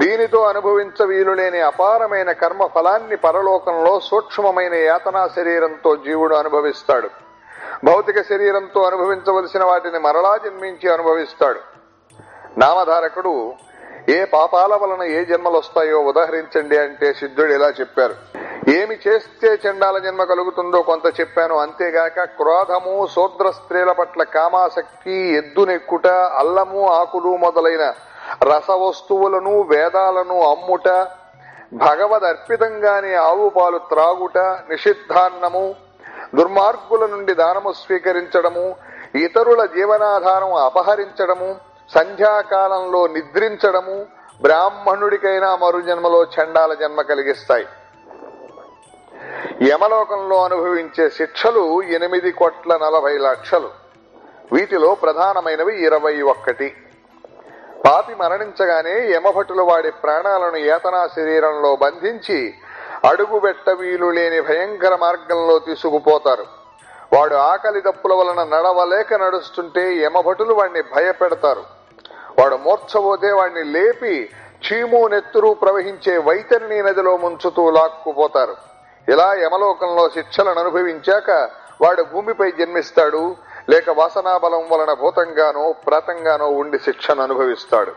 [SPEAKER 1] దీనితో అనుభవించ వీలులేని అపారమైన కర్మ ఫలాన్ని పరలోకంలో సూక్ష్మమైన యాతనా శరీరంతో జీవుడు అనుభవిస్తాడు. భౌతిక శరీరంతో అనుభవించవలసిన వాటిని మరలా జన్మించి అనుభవిస్తాడు. నామధారకుడు, ఏ పాపాల వలన ఏ జన్మలు వస్తాయో ఉదాహరించండి అంటే సిద్ధుడు ఇలా చెప్పారు. ఏమి చేస్తే చండాల జన్మ కలుగుతుందో కొంత చెప్పాను. అంతేగాక క్రోధము, శూద్ర స్త్రీల పట్ల కామాసక్తి, ఎద్దునెక్కుట, అల్లము ఆకులు మొదలైన రసవస్తువులను వేదాలను అమ్ముట, భగవద్ అర్పితంగానే ఆవు పాలు త్రాగుట, నిషిద్ధాన్నము, దుర్మార్గుల నుండి దానము స్వీకరించడము, ఇతరుల జీవనాధారం అపహరించడము, సంధ్యాకాలంలో నిద్రించడము బ్రాహ్మణుడికైనా మరు జన్మలో చండాల జన్మ కలిగిస్తాయి. యమలోకంలో అనుభవించే శిక్షలు 8,40,00,000. వీటిలో ప్రధానమైనవి 21. పాపి మరణించగానే యమభటులు వాడి ప్రాణాలను యాతనా శరీరంలో బంధించి అడుగుబెట్ట వీలు లేని భయంకర మార్గంలో తీసుకుపోతారు. వాడు ఆకలి దప్పుల వలన నడవలేక నడుస్తుంటే యమభటులు వాడిని భయపెడతారు. వాడు మూర్ఛపోతే వాడిని లేపి చీము నెత్తురు ప్రవహించే వైతరిణి నదిలో ముంచుతూ లాక్కుపోతారు. ఇలా యమలోకంలో శిక్షలను అనుభవించాక వాడు భూమిపై జన్మిస్తాడు, లేక వాసనాబలం వలన భూతంగానో ప్రాతంగానో ఉండి శిక్షను అనుభవిస్తాడు.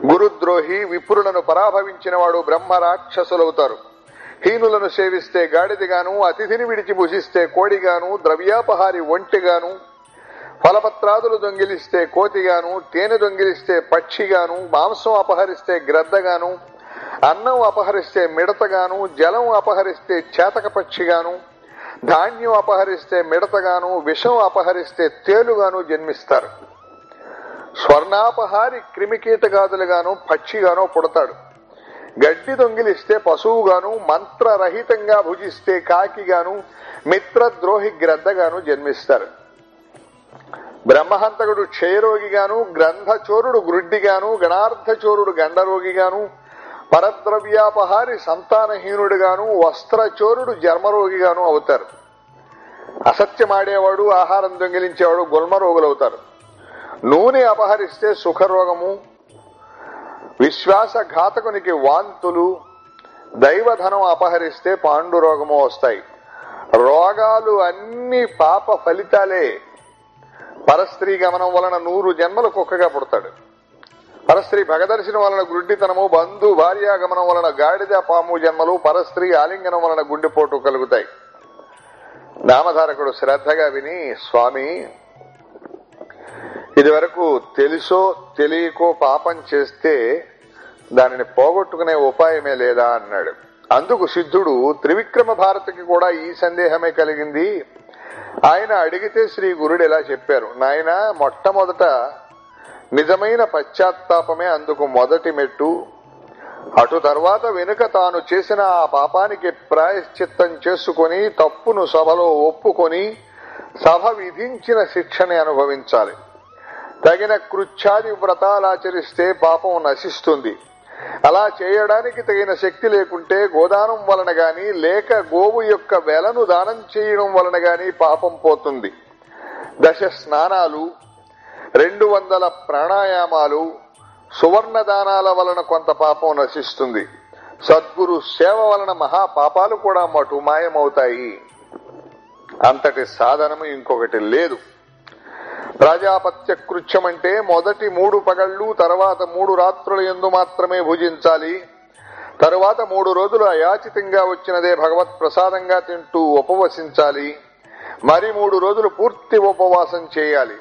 [SPEAKER 1] గురుద్రోహి, విప్రులను పరాభవించిన వాడు బ్రహ్మ రాక్షసులవుతారు. హీనులను సేవిస్తే గాడిదగాను, అతిథిని విడిచి భుజిస్తే కోడిగాను, ద్రవ్యాపహారి ఒంటిగాను, ఫలపత్రాదులు దొంగిలిస్తే కోతిగాను, తేనె దొంగిలిస్తే పక్షిగాను, మాంసం అపహరిస్తే గ్రద్దగాను, అన్నం అపహరిస్తే మిడతగాను, జలం అపహరిస్తే చేతక పక్షిగాను, ధాన్యం అపహరిస్తే మిడతగాను, విషం అపహరిస్తే తేలుగాను జన్మిస్తారు. స్వర్ణాపహారి క్రిమికీటగాదులుగాను పక్షిగాను పుడతాడు. గడ్డి దొంగిలిస్తే పశువుగాను, మంత్రరహితంగా భుజిస్తే కాకిగాను, మిత్రద్రోహి గ్రద్దగాను జన్మిస్తారు. బ్రహ్మహంతకుడు క్షయరోగిగాను, గ్రంథచోరుడు గ్రుడ్డిగాను, గణార్థచోరుడు గండరోగిగాను, పరద్రవ్యాపహారి సంతానహీనుడిగాను, వస్త్రచోరుడు జర్మరోగిగాను అవుతారు. అసత్యమాడేవాడు, ఆహారం దొంగిలించేవాడు గుల్మరోగులవుతారు. నూనె అపహరిస్తే సుఖరోగము, విశ్వాసఘాతకునికి వాంతులు, దైవధనం అపహరిస్తే పాండురోగము వస్తాయి. రోగాలు అన్ని పాప ఫలితాలే. పరస్త్రీ గమనం వలన 100 జన్మలు కుక్కగా పుడతాడు. పరస్త్రీ భగదర్శనం వలన గుడ్డితనము, బంధు భార్యాగమనం వలన గాడిద పాము జన్మలు, పరస్త్రీ ఆలింగనం వలన గుండెపోటు కలుగుతాయి. నామధారకుడు శ్రద్ధగా విని, స్వామి, ఇది వరకు తెలుసో తెలియకో పాపం చేస్తే దానిని పోగొట్టుకునే ఉపాయమే లేదా అన్నాడు. అందుకు సిద్ధుడు త్రివిక్రమ భారతికి కూడా ఈ సందేహమే కలిగింది. ఆయన అడిగితే శ్రీ గురుడు ఇలా చెప్పారు, నాయన, మొట్టమొదట నిజమైన పశ్చాత్తాపమే అందుకు మొదటి మెట్టు. అటు తర్వాత వెనుక తాను చేసిన ఆ పాపానికి ప్రాయశ్చిత్తం చేసుకుని తప్పును సభలో ఒప్పుకొని సభ విధించిన శిక్షని అనుభవించాలి. తగిన కృత్యాది వ్రతాలాచరిస్తే పాపం నశిస్తుంది. అలా చేయడానికి తగిన శక్తి లేకుంటే గోదానం వలన గాని లేక గోవు యొక్క వెలను దానం చేయడం వలన గాని పాపం పోతుంది. 10 స్నానాలు, 200 ప్రాణాయామాలు, సువర్ణ దానాల వలన కొంత పాపం నశిస్తుంది. సద్గురు సేవ వలన మహాపాపాలు కూడా మటుమాయమవుతాయి. అంతటి సాధనము ఇంకొకటి లేదు. ప్రజాపత్య కృత్యం అంటే మొదటి 3 పగళ్లు, తర్వాత 3 రాత్రుల యందు మాత్రమే భుజించాలి. తరువాత 3 రోజులు అయాచితంగా వచ్చినదే భగవత్ ప్రసాదంగా తింటూ ఉపవసించాలి. మరి 3 రోజులు పూర్తి ఉపవాసం చేయాలి.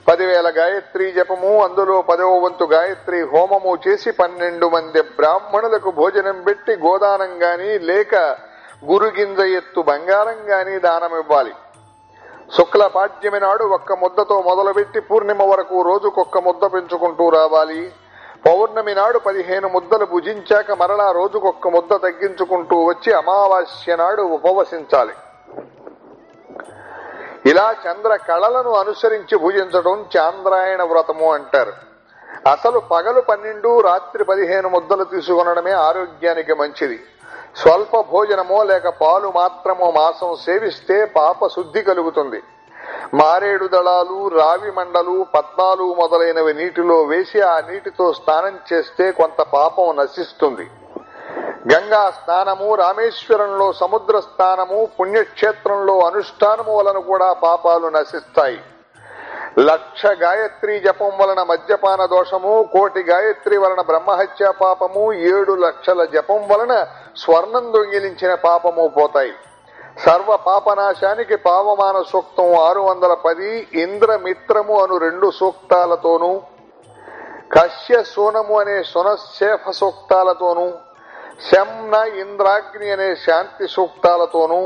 [SPEAKER 1] 10,000 గాయత్రీ జపము, అందులో 10వ వంతు గాయత్రీ హోమము చేసి 12 మంది బ్రాహ్మణులకు భోజనం పెట్టి గోదానం గాని లేక గురుగింజ ఎత్తు బంగారం గాని దానమివ్వాలి. శుక్ల పాడ్యమి నాడు 1 ముద్దతో మొదలుపెట్టి పూర్ణిమ వరకు రోజుకొక్క ముద్ద పెంచుకుంటూ రావాలి. పౌర్ణమి నాడు 15 ముద్దలు భుజించాక మరలా రోజుకొక్క ముద్ద తగ్గించుకుంటూ వచ్చి అమావాస్య నాడు ఉపవసించాలి. ఇలా చంద్ర కళలను అనుసరించి భుజించడం చాంద్రాయణ వ్రతము అంటారు. అసలు పగలు 12, రాత్రి 15 ముద్దలు తీసుకొనడమే ఆరోగ్యానికి మంచిది. స్వల్ప భోజనమో లేక పాలు మాత్రమో మాసం సేవిస్తే పాప శుద్ధి కలుగుతుంది. మారేడు దళాలు, రావి మండలు, పద్మాలు మొదలైనవి నీటిలో వేసి ఆ నీటితో స్నానం చేస్తే కొంత పాపం నశిస్తుంది. గంగా స్నానము, రామేశ్వరంలో సముద్ర స్నానము, పుణ్యక్షేత్రంలో అనుష్ఠానము వలన కూడా పాపాలు నశిస్తాయి. 1,00,000 గాయత్రీ జపం వలన మద్యపాన దోషము, 1,000,000 గాయత్రి వలన బ్రహ్మహత్య పాపము, 7 లక్షల జపం వలన స్వర్ణం దొంగిలించిన పాపము పోతాయి. సర్వ పాపనాశానికి పావమాన సూక్తం 610, ఇంద్రమిత్రము అను 2 సూక్తాలతోనూ, కశ్య సోనము అనే సునశేఫ సూక్తాలతోనూ, శంన ఇంద్రాగ్ని అనే శాంతి సూక్తాలతోనూ,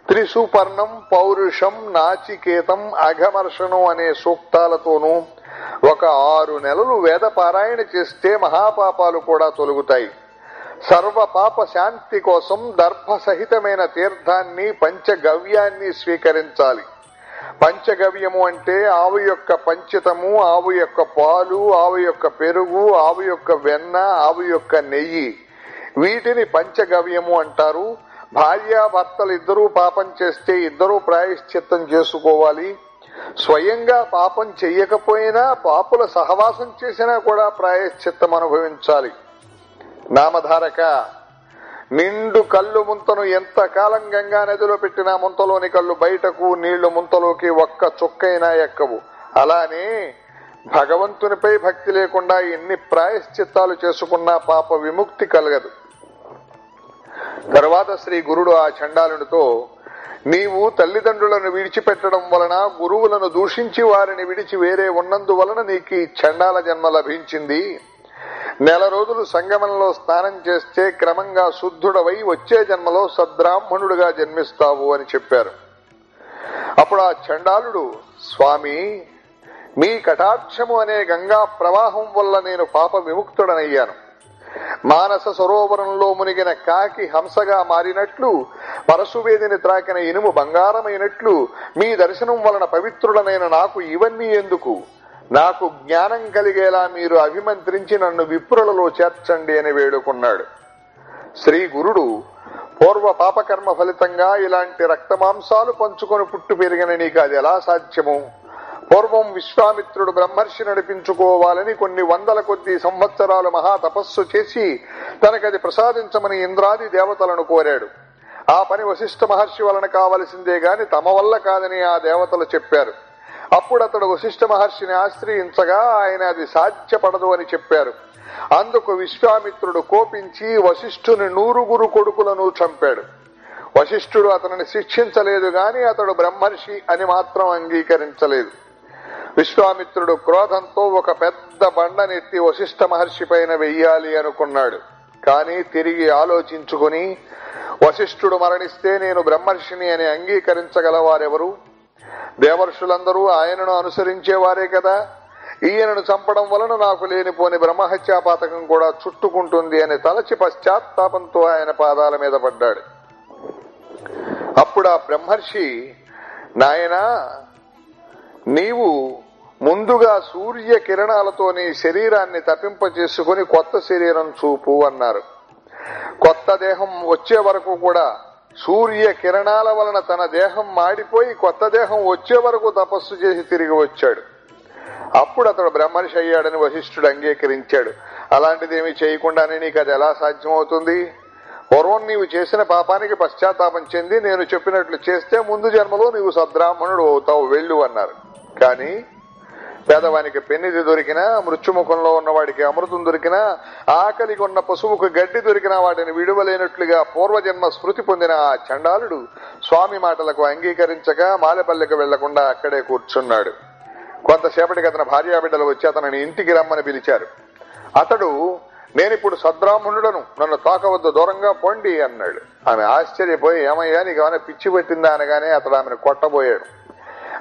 [SPEAKER 1] త్రిసుపర్ణం, పౌరుషం, నాచికేతం, అఘమర్షణం అనే సూక్తాలతోనూ 6 నెలలు వేద పారాయణ చేస్తే మహాపాపాలు కూడా తొలగుతాయి. సర్వ పాప శాంతి కోసం దర్భ సహితమైన తీర్థాన్ని, పంచగవ్యాన్ని స్వీకరించాలి. పంచగవ్యము అంటే ఆవు యొక్క పంచితము, ఆవు యొక్క పాలు, ఆవు యొక్క పెరుగు, ఆవు యొక్క వెన్న, ఆవు యొక్క నెయ్యి, వీటిని పంచగవ్యము అంటారు. భార్యాభర్తలు ఇద్దరూ పాపం చేస్తే ఇద్దరూ ప్రాయశ్చిత్తం చేసుకోవాలి. స్వయంగా పాపం చెయ్యకపోయినా పాపుల సహవాసం చేసినా కూడా ప్రాయశ్చిత్తం అనుభవించాలి. నామధారక, నిండు కళ్ళు ముంతను ఎంత కాలం గంగా నదిలో పెట్టినా ముంతలోని కళ్ళు బయటకు, నీళ్లు ముంతలోకి ఒక్క చుక్కైనా ఎక్కవు. అలానే భగవంతునిపై భక్తి లేకుండా ఎన్ని ప్రాయశ్చిత్తాలు చేసుకున్నా పాప విముక్తి కలగదు. తరువాత శ్రీ గురుడు ఆ చండాలునితో, నీవు తల్లిదండ్రులను విడిచిపెట్టడం వలన, గురువులను దూషించి వారిని విడిచి వేరే ఉన్నందువలన నీకు ఈ చండాల జన్మ లభించింది. 1 రోజులు సంగమంలో స్నానం చేస్తే క్రమంగా శుద్ధుడవై వచ్చే జన్మలో సద్బ్రాహ్మణుడుగా జన్మిస్తావు అని చెప్పారు. అప్పుడు ఆ చండాలుడు, స్వామి, మీ కటాక్షము అనే గంగా ప్రవాహం వల్ల నేను పాప విముక్తుడనయ్యాను. మానస సరోవరంలో మునిగిన కాకి హంసగా మారినట్లు, పరశువేదిని త్రాకిన ఇనుము బంగారమైనట్లు మీ దర్శనం వలన పవిత్రుడనైన నాకు ఇవన్నీ ఎందుకు? నాకు జ్ఞానం కలిగేలా మీరు అభిమంత్రించి నన్ను విప్రులలో చేర్చండి అని వేడుకున్నాడు. శ్రీ గురుడు పూర్వ పాపకర్మ ఫలితంగా ఇలాంటి రక్తమాంసాలు పంచుకొని పుట్టు పెరిగిన నీకు అది ఎలా సాధ్యము? పూర్వం విశ్వామిత్రుడు బ్రహ్మర్షి నడిపించుకోవాలని కొన్ని వందల కొద్ది సంవత్సరాలు మహా తపస్సు చేసి తనకది ప్రసాదించమని ఇంద్రాది దేవతలను కోరాడు. ఆ పని వశిష్ఠ మహర్షి వలన కావలసిందే గాని తమ వల్ల కాదని ఆ దేవతలు చెప్పారు. అప్పుడు అతడు వశిష్ఠ మహర్షిని ఆశ్రయించగా ఆయన అది సాధ్యపడదు అని చెప్పారు. అందుకు విశ్వామిత్రుడు కోపించి వశిష్ఠుని 100 కొడుకులను చంపాడు. వశిష్ఠుడు అతనిని శిక్షించలేదు గాని అతడు బ్రహ్మర్షి అని మాత్రం అంగీకరించలేదు. విశ్వామిత్రుడు క్రోధంతో ఒక పెద్ద బండనెత్తి వశిష్ఠ మహర్షి పైన వెయ్యాలి అనుకున్నాడు. కాని తిరిగి ఆలోచించుకుని వశిష్ఠుడు మరణిస్తే నేను బ్రహ్మర్షిని అని అంగీకరించగల వారెవరు? దేవర్షులందరూ ఆయనను అనుసరించేవారే కదా. ఈయనను చంపడం వలన నాకు లేనిపోని బ్రహ్మహత్యా పాతకం కూడా చుట్టుకుంటుంది అని తలచి పశ్చాత్తాపంతో ఆయన పాదాల మీద పడ్డాడు. అప్పుడు ఆ బ్రహ్మర్షి, నాయనా, నీవు ముందుగా సూర్య కిరణాలతో నీ శరీరాన్ని తప్పింపచేసుకుని కొత్త శరీరం చూపు అన్నారు. కొత్త దేహం వచ్చే వరకు కూడా సూర్య కిరణాల వలన తన దేహం మాడిపోయి కొత్త దేహం వచ్చే వరకు తపస్సు చేసి తిరిగి వచ్చాడు. అప్పుడు అతడు బ్రహ్మర్షి అయ్యాడని వశిష్ఠుడు అంగీకరించాడు. అలాంటిదేమీ చేయకుండానే నీకు అది ఎలా సాధ్యమవుతుంది? పూర్వం నీవు చేసిన పాపానికి పశ్చాత్తాపం చెంది నేను చెప్పినట్లు చేస్తే ముందు జన్మలో నీవు సద్బ్రాహ్మణుడు అవుతావు, వెళ్ళు అన్నారు. కాని పేదవానికి పెన్నిది దొరికినా, మృత్యుముఖంలో ఉన్నవాడికి అమృతం దొరికినా, ఆకలిగా ఉన్న పశువుకు గడ్డి దొరికినా వాటిని విడువలేనట్లుగా పూర్వజన్మ స్మృతి పొందిన ఆ చండాలుడు స్వామి మాటలకు అంగీకరించక మాలెపల్లెకు వెళ్లకుండా అక్కడే కూర్చున్నాడు. కొంతసేపటికి అతని భార్యాబిడ్డలు వచ్చి అతనిని ఇంటికి రమ్మని పిలిచారు. అతడు, నేనిప్పుడు సద్బ్రాహ్మణుడను, నన్ను తాకవద్దు, దూరంగా పొండి అన్నాడు. ఆమె ఆశ్చర్యపోయి, ఏమయ్యా నీకు ఏమైనా పిచ్చి పెట్టిందా అనగానే అతడు ఆమెను కొట్టబోయాడు.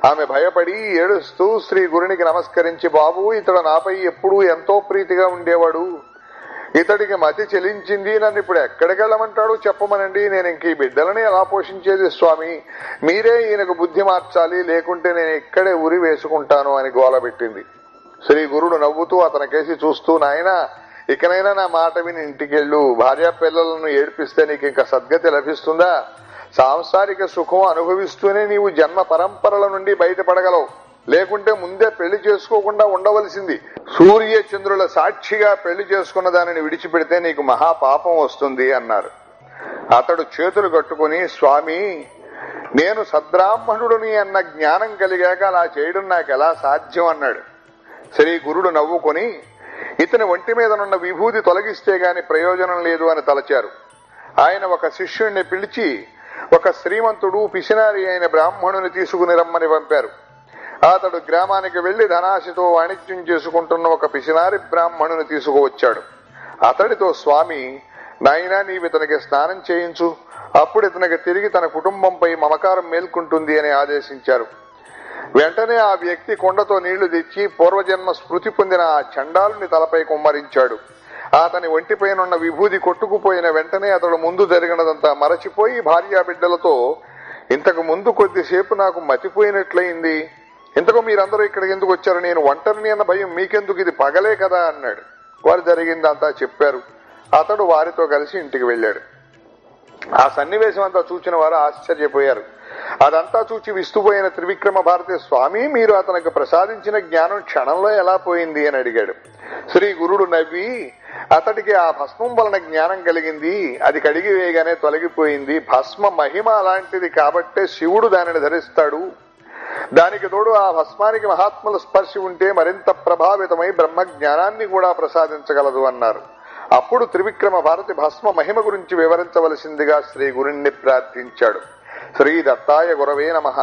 [SPEAKER 1] ఆమె భయపడి ఏడుస్తూ శ్రీ గురునికి నమస్కరించి, బాబు, ఇతడు నాపై ఎప్పుడూ ఎంతో ప్రీతిగా ఉండేవాడు, ఇతడికి మతి చెలించింది, నన్ను ఇప్పుడు ఎక్కడికి వెళ్ళమంటాడు చెప్పమనండి, నేను ఇంక ఈ బిడ్డలని ఎలా పోషించేది స్వామి, మీరే ఈయనకు బుద్ధి మార్చాలి, లేకుంటే నేను ఇక్కడే ఉరి వేసుకుంటాను అని గోలబెట్టింది. శ్రీ గురుడు నవ్వుతూ అతనికేసి చూస్తూ, నాయనా, ఇకనైనా నా మాట విని ఇంటికెళ్ళు, భార్యా పిల్లలను ఏడ్పిస్తే నీకు ఇంకా సద్గతి లభిస్తుందా? సాంసారిక సుఖం అనుభవిస్తూనే నీవు జన్మ పరంపరల నుండి బయటపడగలవు, లేకుంటే ముందే పెళ్లి చేసుకోకుండా ఉండవలసింది. సూర్య చంద్రుల సాక్షిగా పెళ్లి చేసుకున్న దానిని విడిచిపెడితే నీకు మహాపాపం వస్తుంది అన్నారు. అతడు చేతులు కట్టుకుని, స్వామి, నేను సద్బ్రాహ్మణుడిని అన్న జ్ఞానం కలిగాక అలా చేయడం నాకెలా సాధ్యం అన్నాడు. శ్రీ గురుడు నవ్వుకొని, ఇతని ఒంటి మీదనున్న విభూతి తొలగిస్తే గాని ప్రయోజనం లేదు అని తలచారు. ఆయన ఒక శిష్యుణ్ణి పిలిచి ఒక శ్రీమంతుడు పిసినారి అయిన బ్రాహ్మణుని తీసుకుని రమ్మని పంపారు. అతడు గ్రామానికి వెళ్లి ధనాశితో వాణిజ్యం చేసుకుంటున్న ఒక పిసినారి బ్రాహ్మణుని తీసుకువచ్చాడు. అతడితో, స్వామి, నాయనా, నీవితనికి స్నానం చేయించు, అప్పుడు ఇతనికి తిరిగి తన కుటుంబంపై మమకారం మేల్కుంటుంది అని ఆదేశించారు. వెంటనే ఆ వ్యక్తి కుండతో నీళ్లు తెచ్చి పూర్వజన్మ స్మృతి పొందిన ఆ చండాలుని తలపై కుమ్మరించాడు. అతని ఒంటిపైనున్న విభూది కొట్టుకుపోయిన వెంటనే అతడు ముందు జరిగినదంతా మరచిపోయి భార్యాబిడ్డలతో, ఇంతకు ముందు కొద్దిసేపు నాకు మతిపోయినట్లయింది, ఇంతకు మీరందరూ ఇక్కడికి ఎందుకు వచ్చారు? నేను ఒంటరిని అన్న భయం మీకెందుకు, ఇది పగలే కదా అన్నాడు. వారు జరిగిందంతా చెప్పారు. అతడు వారితో కలిసి ఇంటికి వెళ్లాడు. ఆ సన్నివేశం అంతా చూచిన వారు ఆశ్చర్యపోయారు. అదంతా చూచి విస్తుపోయిన త్రివిక్రమ భారతి, స్వామి, మీరు అతనికి ప్రసాదించిన జ్ఞానం క్షణంలో ఎలా పోయింది అని అడిగాడు. శ్రీ గురుడు నవ్వి, అతడికి ఆ భస్మం వలన జ్ఞానం కలిగింది, అది కడిగి వేయగానే తొలగిపోయింది. భస్మ మహిమ అలాంటిది కాబట్టే శివుడు దానిని ధరిస్తాడు. దానికి తోడు ఆ భస్మానికి మహాత్ముల స్పర్శ ఉంటే మరింత ప్రభావితమై బ్రహ్మ జ్ఞానాన్ని కూడా ప్రసాదించగలదు అన్నారు. అప్పుడు త్రివిక్రమ భారతి భస్మ మహిమ గురించి వివరించవలసిందిగా శ్రీ గురుణ్ణి ప్రార్థించాడు. శ్రీ దత్తాయ గురవే నమః,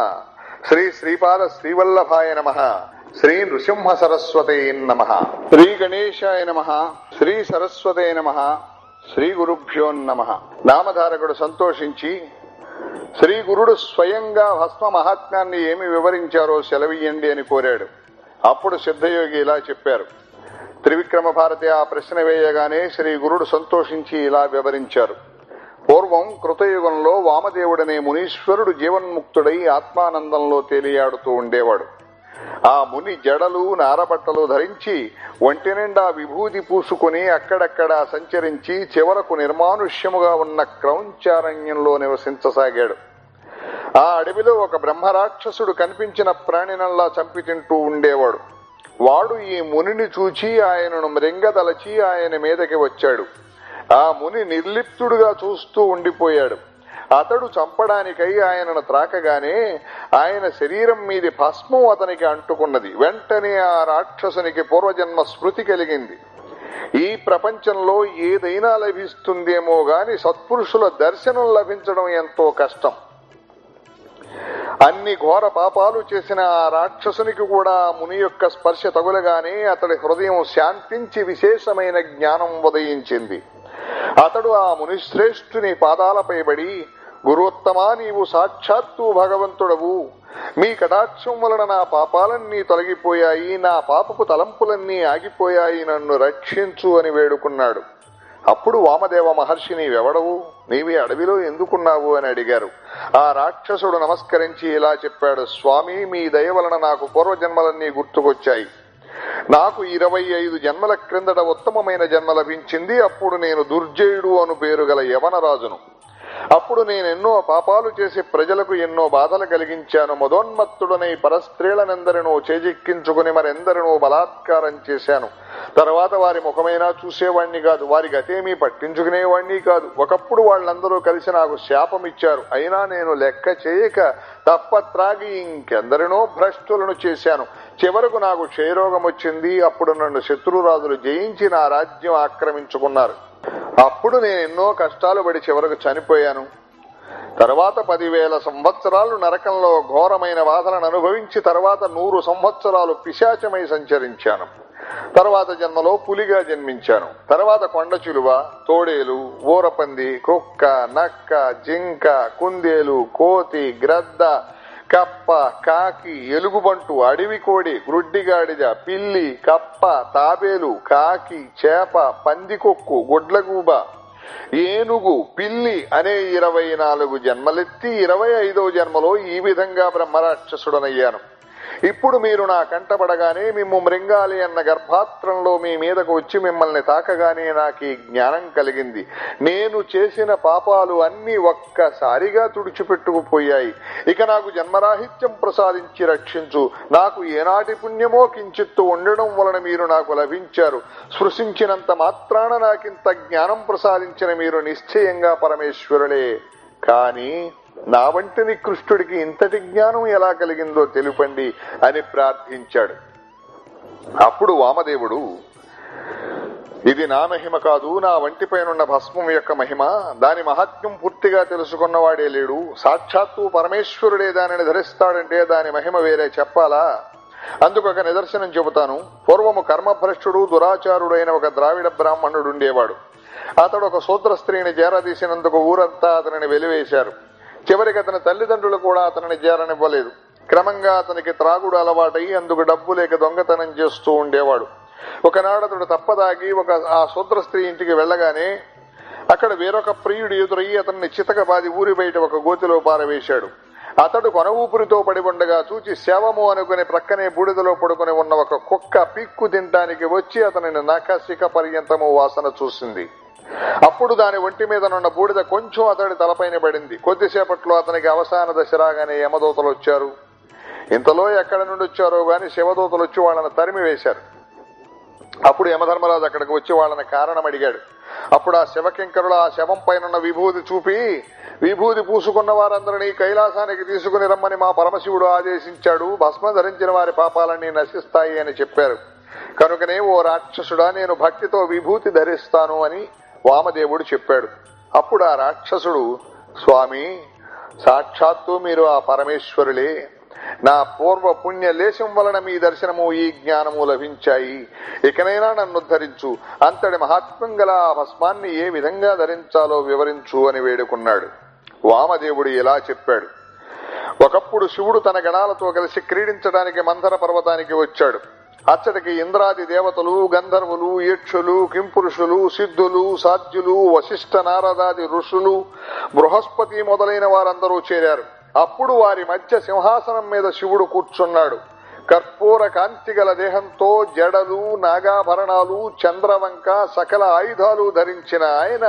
[SPEAKER 1] శ్రీ శ్రీపాద శ్రీవల్లభాయ నమః, శ్రీ నృసింహ సరస్వతే నమః, శ్రీ గణేశాయ నమః, శ్రీ సరస్వతే నమః, శ్రీ గురుభ్యో నమః. నామధారకుడు సంతోషించి, శ్రీ గురుడు స్వయంగా భస్మ మహాత్మ్యాన్ని ఏమి వివరించారో సెలవియ్యండి అని కోరాడు. అప్పుడు సిద్ధయోగి ఇలా చెప్పారు. త్రివిక్రమ భారతి ఆ ప్రశ్న వేయగానే శ్రీ గురుడు సంతోషించి ఇలా వివరించారు. పూర్వం కృతయుగంలో వామదేవుడనే మునీశ్వరుడు జీవన్ముక్తుడై ఆత్మానందంలో తేలియాడుతూ ఉండేవాడు. ఆ ముని జడలు నారబట్టలు ధరించి ఒంటి నిండా విభూతి పూసుకుని అక్కడక్కడా సంచరించి చివరకు నిర్మానుష్యముగా ఉన్న క్రౌంచారణ్యంలో నివసించసాగాడు. ఆ అడవిలో ఒక బ్రహ్మరాక్షసుడు కనిపించిన ప్రాణినల్లా చంపి తింటూ ఉండేవాడు. వాడు ఈ మునిని చూచి ఆయనను మృంగదలచి ఆయన మీదకి వచ్చాడు. ఆ ముని నిర్లిప్తుడుగా చూస్తూ ఉండిపోయాడు. అతడు చంపడానికై ఆయనను త్రాకగానే ఆయన శరీరం మీది భస్మం అతనికి అంటుకున్నది. వెంటనే ఆ రాక్షసునికి పూర్వజన్మ స్మృతి కలిగింది. ఈ ప్రపంచంలో ఏదైనా లభిస్తుందేమో గాని సత్పురుషుల దర్శనం లభించడం ఎంతో కష్టం. అన్ని ఘోర పాపాలు చేసిన ఆ రాక్షసునికి కూడా ముని యొక్క స్పర్శ తగులగానే అతడి హృదయం శాంతించి విశేషమైన జ్ఞానం ఉదయించింది. అతడు ఆ మునిశ్రేష్ఠుని పాదాలపై పడి, గురుత్తమా, నీవు సాక్షాత్తు భగవంతుడవు. మీ కటాక్షం వలన నా పాపాలన్నీ తొలగిపోయాయి, నా పాపపు తలంపులన్నీ ఆగిపోయాయి, నన్ను రక్షించు అని వేడుకున్నాడు. అప్పుడు వామదేవ మహర్షి, నీవెవడవు, నీవి అడవిలో ఎందుకున్నావు అని అడిగారు. ఆ రాక్షసుడు నమస్కరించి ఇలా చెప్పాడు, స్వామి, మీ దయ వలన నాకు పూర్వజన్మలన్నీ గుర్తుకొచ్చాయి. నాకు 25 జన్మల క్రిందట ఉత్తమమైన జన్మ లభించింది. అప్పుడు నేను దుర్జయుడు అను పేరు గల యవనరాజును. అప్పుడు నేనెన్నో పాపాలు చేసి ప్రజలకు ఎన్నో బాధలు కలిగించాను. మదోన్మత్తుడనై పరస్త్రీలనెందరినో చేజిక్కించుకుని మరెందరినో బలాత్కారం చేశాను. తర్వాత వారి ముఖమైనా చూసేవాణ్ణి కాదు, వారి గతేమీ పట్టించుకునేవాణ్ణి కాదు. ఒకప్పుడు వాళ్ళందరూ కలిసి నాకు శాపమిచ్చారు. అయినా నేను లెక్క చేయక తప్పత్రాగి ఇంకెందరినో భ్రష్టులను చేశాను. చివరకు నాకు క్షయరోగం వచ్చింది. అప్పుడు నన్ను శత్రురాజులు జయించి నా రాజ్యం ఆక్రమించుకున్నారు. అప్పుడు నేను ఎన్నో కష్టాలు పడి చివరకు చనిపోయాను. తర్వాత 10,000 సంవత్సరాలు నరకంలో ఘోరమైన బాధలను అనుభవించి తర్వాత 100 సంవత్సరాలు పిశాచమై సంచరించాను. తర్వాత జన్మలో పులిగా జన్మించాను. తర్వాత కొండ చిలువ, తోడేలు, ఊరపంది, కుక్క, నక్క, జింక, కుందేలు, కోతి, గ్రద్ద, కప్ప, కాకి, ఎలుగుబంటు, అడవి కోడి, గ్రుడ్డిగాడిద, పిల్లి, కప్ప, తాబేలు, కాకి, చేప, పందికొక్కు, గుడ్లగూబ, ఏనుగు, పిల్లి అనే 24 జన్మలెత్తి 25వ జన్మలో ఈ విధంగా బ్రహ్మరాక్షసుడనయ్యాను. ఇప్పుడు మీరు నా కంటపడగానే మిమ్ము మృంగాలి అన్న గర్భాత్రంలో మీ మీదకు వచ్చి మిమ్మల్ని తాకగానే నాకు ఈ జ్ఞానం కలిగింది. నేను చేసిన పాపాలు అన్ని ఒక్కసారిగా తుడిచిపెట్టుకుపోయాయి. ఇక నాకు జన్మరాహిత్యం ప్రసాదించి రక్షించు. నాకు ఏనాటి పుణ్యమో కించిత్తు ఉండడం వలన మీరు నాకు లభించారు. స్పృశించినంత మాత్రాన నాకింత జ్ఞానం ప్రసాదించిన మీరు నిశ్చయంగా పరమేశ్వరులే. కాని నా వంటి నికృష్టుడికి ఇంతటి జ్ఞానం ఎలా కలిగిందో తెలుపండి అని ప్రార్థించాడు. అప్పుడు వామదేవుడు, ఇది నా మహిమ కాదు, నా వంటిపైనున్న భస్మం యొక్క మహిమ. దాని మహాత్మ్యం పూర్తిగా తెలుసుకున్నవాడే లేడు. సాక్షాత్తు పరమేశ్వరుడే దానిని ధరిస్తాడంటే దాని మహిమ వేరే చెప్పాలా? అందుకొక నిదర్శనం చెబుతాను. పూర్వము కర్మభ్రష్టుడు దురాచారుడైన ఒక ద్రావిడ బ్రాహ్మణుడు ఉండేవాడు. అతడు ఒక శూద్ర స్త్రీని చేరదీసినందుకు ఊరంతా అతనిని వెలివేశారు. చివరికి అతని తల్లిదండ్రులు కూడా అతనిని చేరనివ్వలేదు. క్రమంగా అతనికి త్రాగుడు అలవాటై అందుకు డబ్బు లేక దొంగతనం చేస్తూ ఉండేవాడు. ఒకనాడు అతడు తప్పదాగి ఆ శూద్ర స్త్రీ ఇంటికి వెళ్లగానే అక్కడ వేరొక ప్రియుడు ఎదురయ్యి అతన్ని చితకబాది ఊరి బయట ఒక గోతిలో పారవేశాడు. అతడు కొన ఊపిరితో పడి ఉండగా చూచి శవము అనుకుని ప్రక్కనే బూడిదలో పడుకుని ఉన్న ఒక కుక్క పిక్కు తినటానికి వచ్చి అతనిని నఖశిఖ పర్యంతము వాసన చూసింది. అప్పుడు దాని ఒంటి మీద నున్న బూడిద కొంచెం అతడి తలపైన పడింది. కొద్దిసేపట్లో అతనికి అవసాన దశ రాగానే యమదూతలు వచ్చారు. ఇంతలో ఎక్కడి నుండి వచ్చారో గాని శివదూతలు వచ్చి వాళ్ళని తరిమి వేశారు. అప్పుడు యమధర్మరాజు అక్కడికి వచ్చి వాళ్ళని కారణం అడిగాడు. అప్పుడు ఆ శివకింకరుడు ఆ శవం పైన విభూతి చూపి, విభూతి పూసుకున్న వారందరినీ కైలాసానికి తీసుకుని రమ్మని మా పరమశివుడు ఆదేశించాడు. భస్మ ధరించిన వారి పాపాలన్నీ నశిస్తాయి అని చెప్పారు. కనుకనే ఓ రాక్షసుడా, నేను భక్తితో విభూతి ధరిస్తాను అని వామదేవుడు చెప్పాడు. అప్పుడు ఆ రాక్షసుడు, స్వామి, సాక్షాత్తు మీరు ఆ పరమేశ్వరులే. నా పూర్వ పుణ్య లేశం వలన మీ దర్శనము ఈ జ్ఞానము లభించాయి. ఇకనైనా నన్ను ధరించు. అంతటి మహాత్మ్యం గల ఆ భస్మాన్ని ఏ విధంగా ధరించాలో వివరించు అని వేడుకున్నాడు. వామదేవుడు ఇలా చెప్పాడు. ఒకప్పుడు శివుడు తన గణాలతో కలిసి క్రీడించడానికి మందర పర్వతానికి వచ్చాడు. అచ్చటికి ఇంద్రాది దేవతలు, గంధర్వులు, యక్షులు, కింపురుషులు, సిద్ధులు, సాధ్యులు, వశిష్ఠ నారదాది ఋషులు, బృహస్పతి మొదలైన వారందరూ చేరారు. అప్పుడు వారి మధ్య సింహాసనం మీద శివుడు కూర్చున్నాడు. కర్పూర కాంతిగల దేహంతో జడలు, నాగాభరణాలు, చంద్రవంక, సకల ఆయుధాలు ధరించిన ఆయన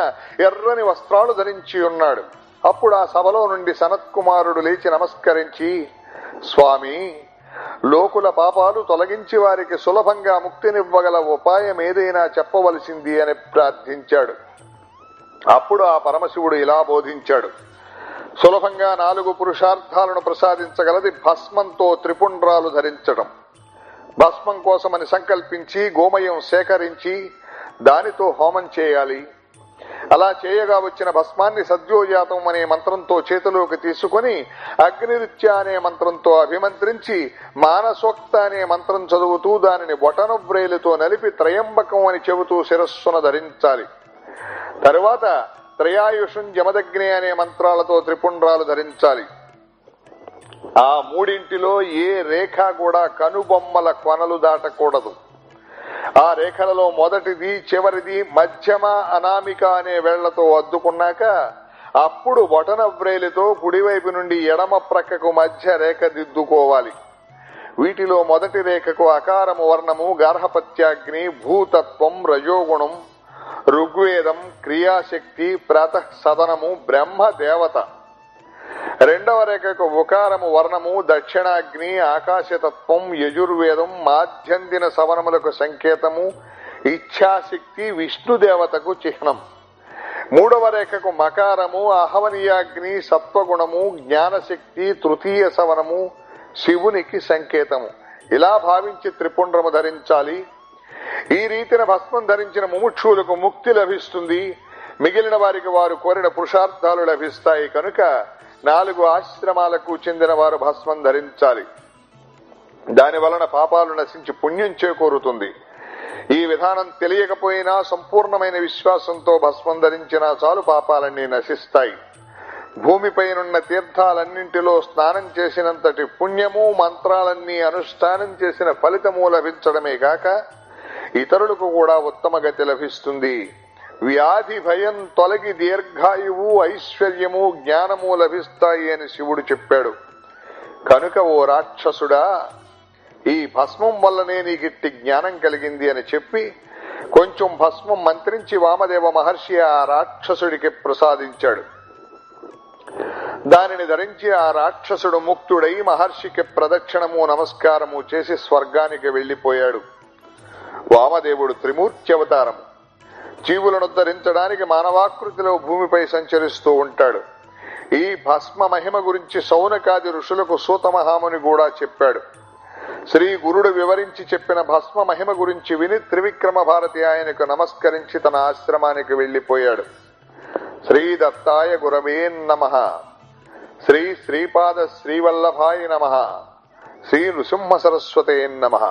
[SPEAKER 1] ఎర్రని వస్త్రాలు ధరించి ఉన్నాడు. అప్పుడు ఆ సభలో నుండి సనత్కుమారుడు లేచి నమస్కరించి, స్వామి, లోకుల పాపాలు తొలగించి వారికి సులభంగా ముక్తినివ్వగల ఉపాయం ఏదైనా చెప్పవలసింది అని ప్రార్థించాడు. అప్పుడు ఆ పరమశివుడు ఇలా బోధించాడు. సులభంగా 4 పురుషార్థాలను ప్రసాదించగలది భస్మంతో త్రిపుండ్రాలు ధరించడం. భస్మం కోసమని సంకల్పించి గోమయం సేకరించి దానితో హోమం చేయాలి. అలా చేయగా వచ్చిన భస్మాన్ని సద్యోజాతం అనే మంత్రంతో చేతిలోకి తీసుకుని అగ్నిరిత్య అనే మంత్రంతో అభిమంత్రించి మానసోక్త అనే మంత్రం చదువుతూ దానిని బొటనవ్రేలితో నలిపి త్రయంబకం అని చెబుతూ శిరస్సున ధరించాలి. తరువాత త్రయాయుషం, జమదగ్ని అనే మంత్రాలతో త్రిపుండ్రాలు ధరించాలి. ఆ మూడింటిలో ఏ రేఖ కూడా కనుబొమ్మల కొనలు దాటకూడదు. ఆ రేఖలలో మొదటిది, చివరిది, మధ్యమ, అనామిక అనే వేళ్లతో అద్దుకున్నాక అప్పుడు బొటనవ్రేలితో కుడివైపు నుండి ఎడమ ప్రక్కకు మధ్య రేఖ దిద్దుకోవాలి. వీటిలో మొదటి రేఖకు అకారము వర్ణము, గార్హపత్యాగ్ని, భూతత్వం, రజోగుణం, ఋగ్వేదం, క్రియాశక్తి, ప్రాతః సదనము, బ్రహ్మ దేవత. రెండవ రేఖకు ఉకారము వర్ణము, దక్షిణాగ్ని, ఆకాశతత్వం, యజుర్వేదం, మాధ్యందిన సవనములకు సంకేతము, ఇచ్ఛాశక్తి, విష్ణుదేవతకు చిహ్నం. మూడవ రేఖకు మకారము, ఆహవనీయాగ్ని, సత్వగుణము, జ్ఞానశక్తి, తృతీయ సవనము, శివునికి సంకేతము. ఇలా భావించి త్రిపుండ్రము ధరించాలి. ఈ రీతిన భస్మం ధరించిన ముముక్షువులకు ముక్తి లభిస్తుంది. మిగిలిన వారికి వారు కోరిన పురుషార్థాలు లభిస్తాయి. కనుక 4 ఆశ్రమాలకు చెందిన వారు భస్మం ధరించాలి. దాని వలన పాపాలు నశించి పుణ్యం చేకూరుతుంది. ఈ విధానం తెలియకపోయినా సంపూర్ణమైన విశ్వాసంతో భస్మం ధరించినా చాలు పాపాలన్నీ నశిస్తాయి. భూమిపైనున్న తీర్థాలన్నింటిలో స్నానం చేసినంతటి పుణ్యము, మంత్రాలన్నీ అనుష్ఠానం చేసిన ఫలితము లభించడమే కాక ఇతరులకు కూడా ఉత్తమ గతి లభిస్తుంది. వ్యాధి భయం తొలగి దీర్ఘాయువు, ఐశ్వర్యము, జ్ఞానము లభిస్తాయి అని శివుడు చెప్పాడు. కనుక ఓ రాక్షసుడా, ఈ భస్మం వల్లనే నీకిట్టి జ్ఞానం కలిగింది అని చెప్పి కొంచెం భస్మం మంత్రించి వామదేవ మహర్షి ఆ రాక్షసుడికి ప్రసాదించాడు. దానిని ధరించి ఆ రాక్షసుడు ముక్తుడై మహర్షికి ప్రదక్షిణము, నమస్కారము చేసి స్వర్గానికి వెళ్లిపోయాడు. వామదేవుడు త్రిమూర్త్యవతారము. జీవులను ధరించడానికి మానవాకృతిలో భూమిపై సంచరిస్తూ ఉంటాడు. ఈ భస్మ మహిమ గురించి సౌనకాది ఋషులకు సూతమహాముని కూడా చెప్పాడు. శ్రీ గురుడు వివరించి చెప్పిన భస్మ మహిమ గురించి విని త్రివిక్రమ భారతి ఆయనకు నమస్కరించి తన ఆశ్రమానికి వెళ్లిపోయాడు. శ్రీ దత్తాయ గురవే నమః. శ్రీ శ్రీపాద శ్రీవల్లభాయ నమః. శ్రీ నృసింహ సరస్వతే నమః.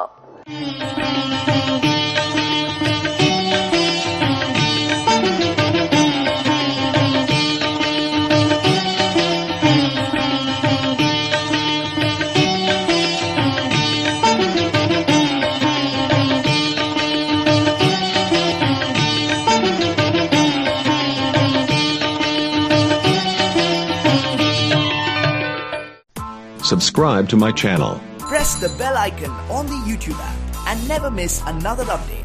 [SPEAKER 2] Subscribe to my channel.
[SPEAKER 3] Press the bell icon on the YouTube app and never miss another update.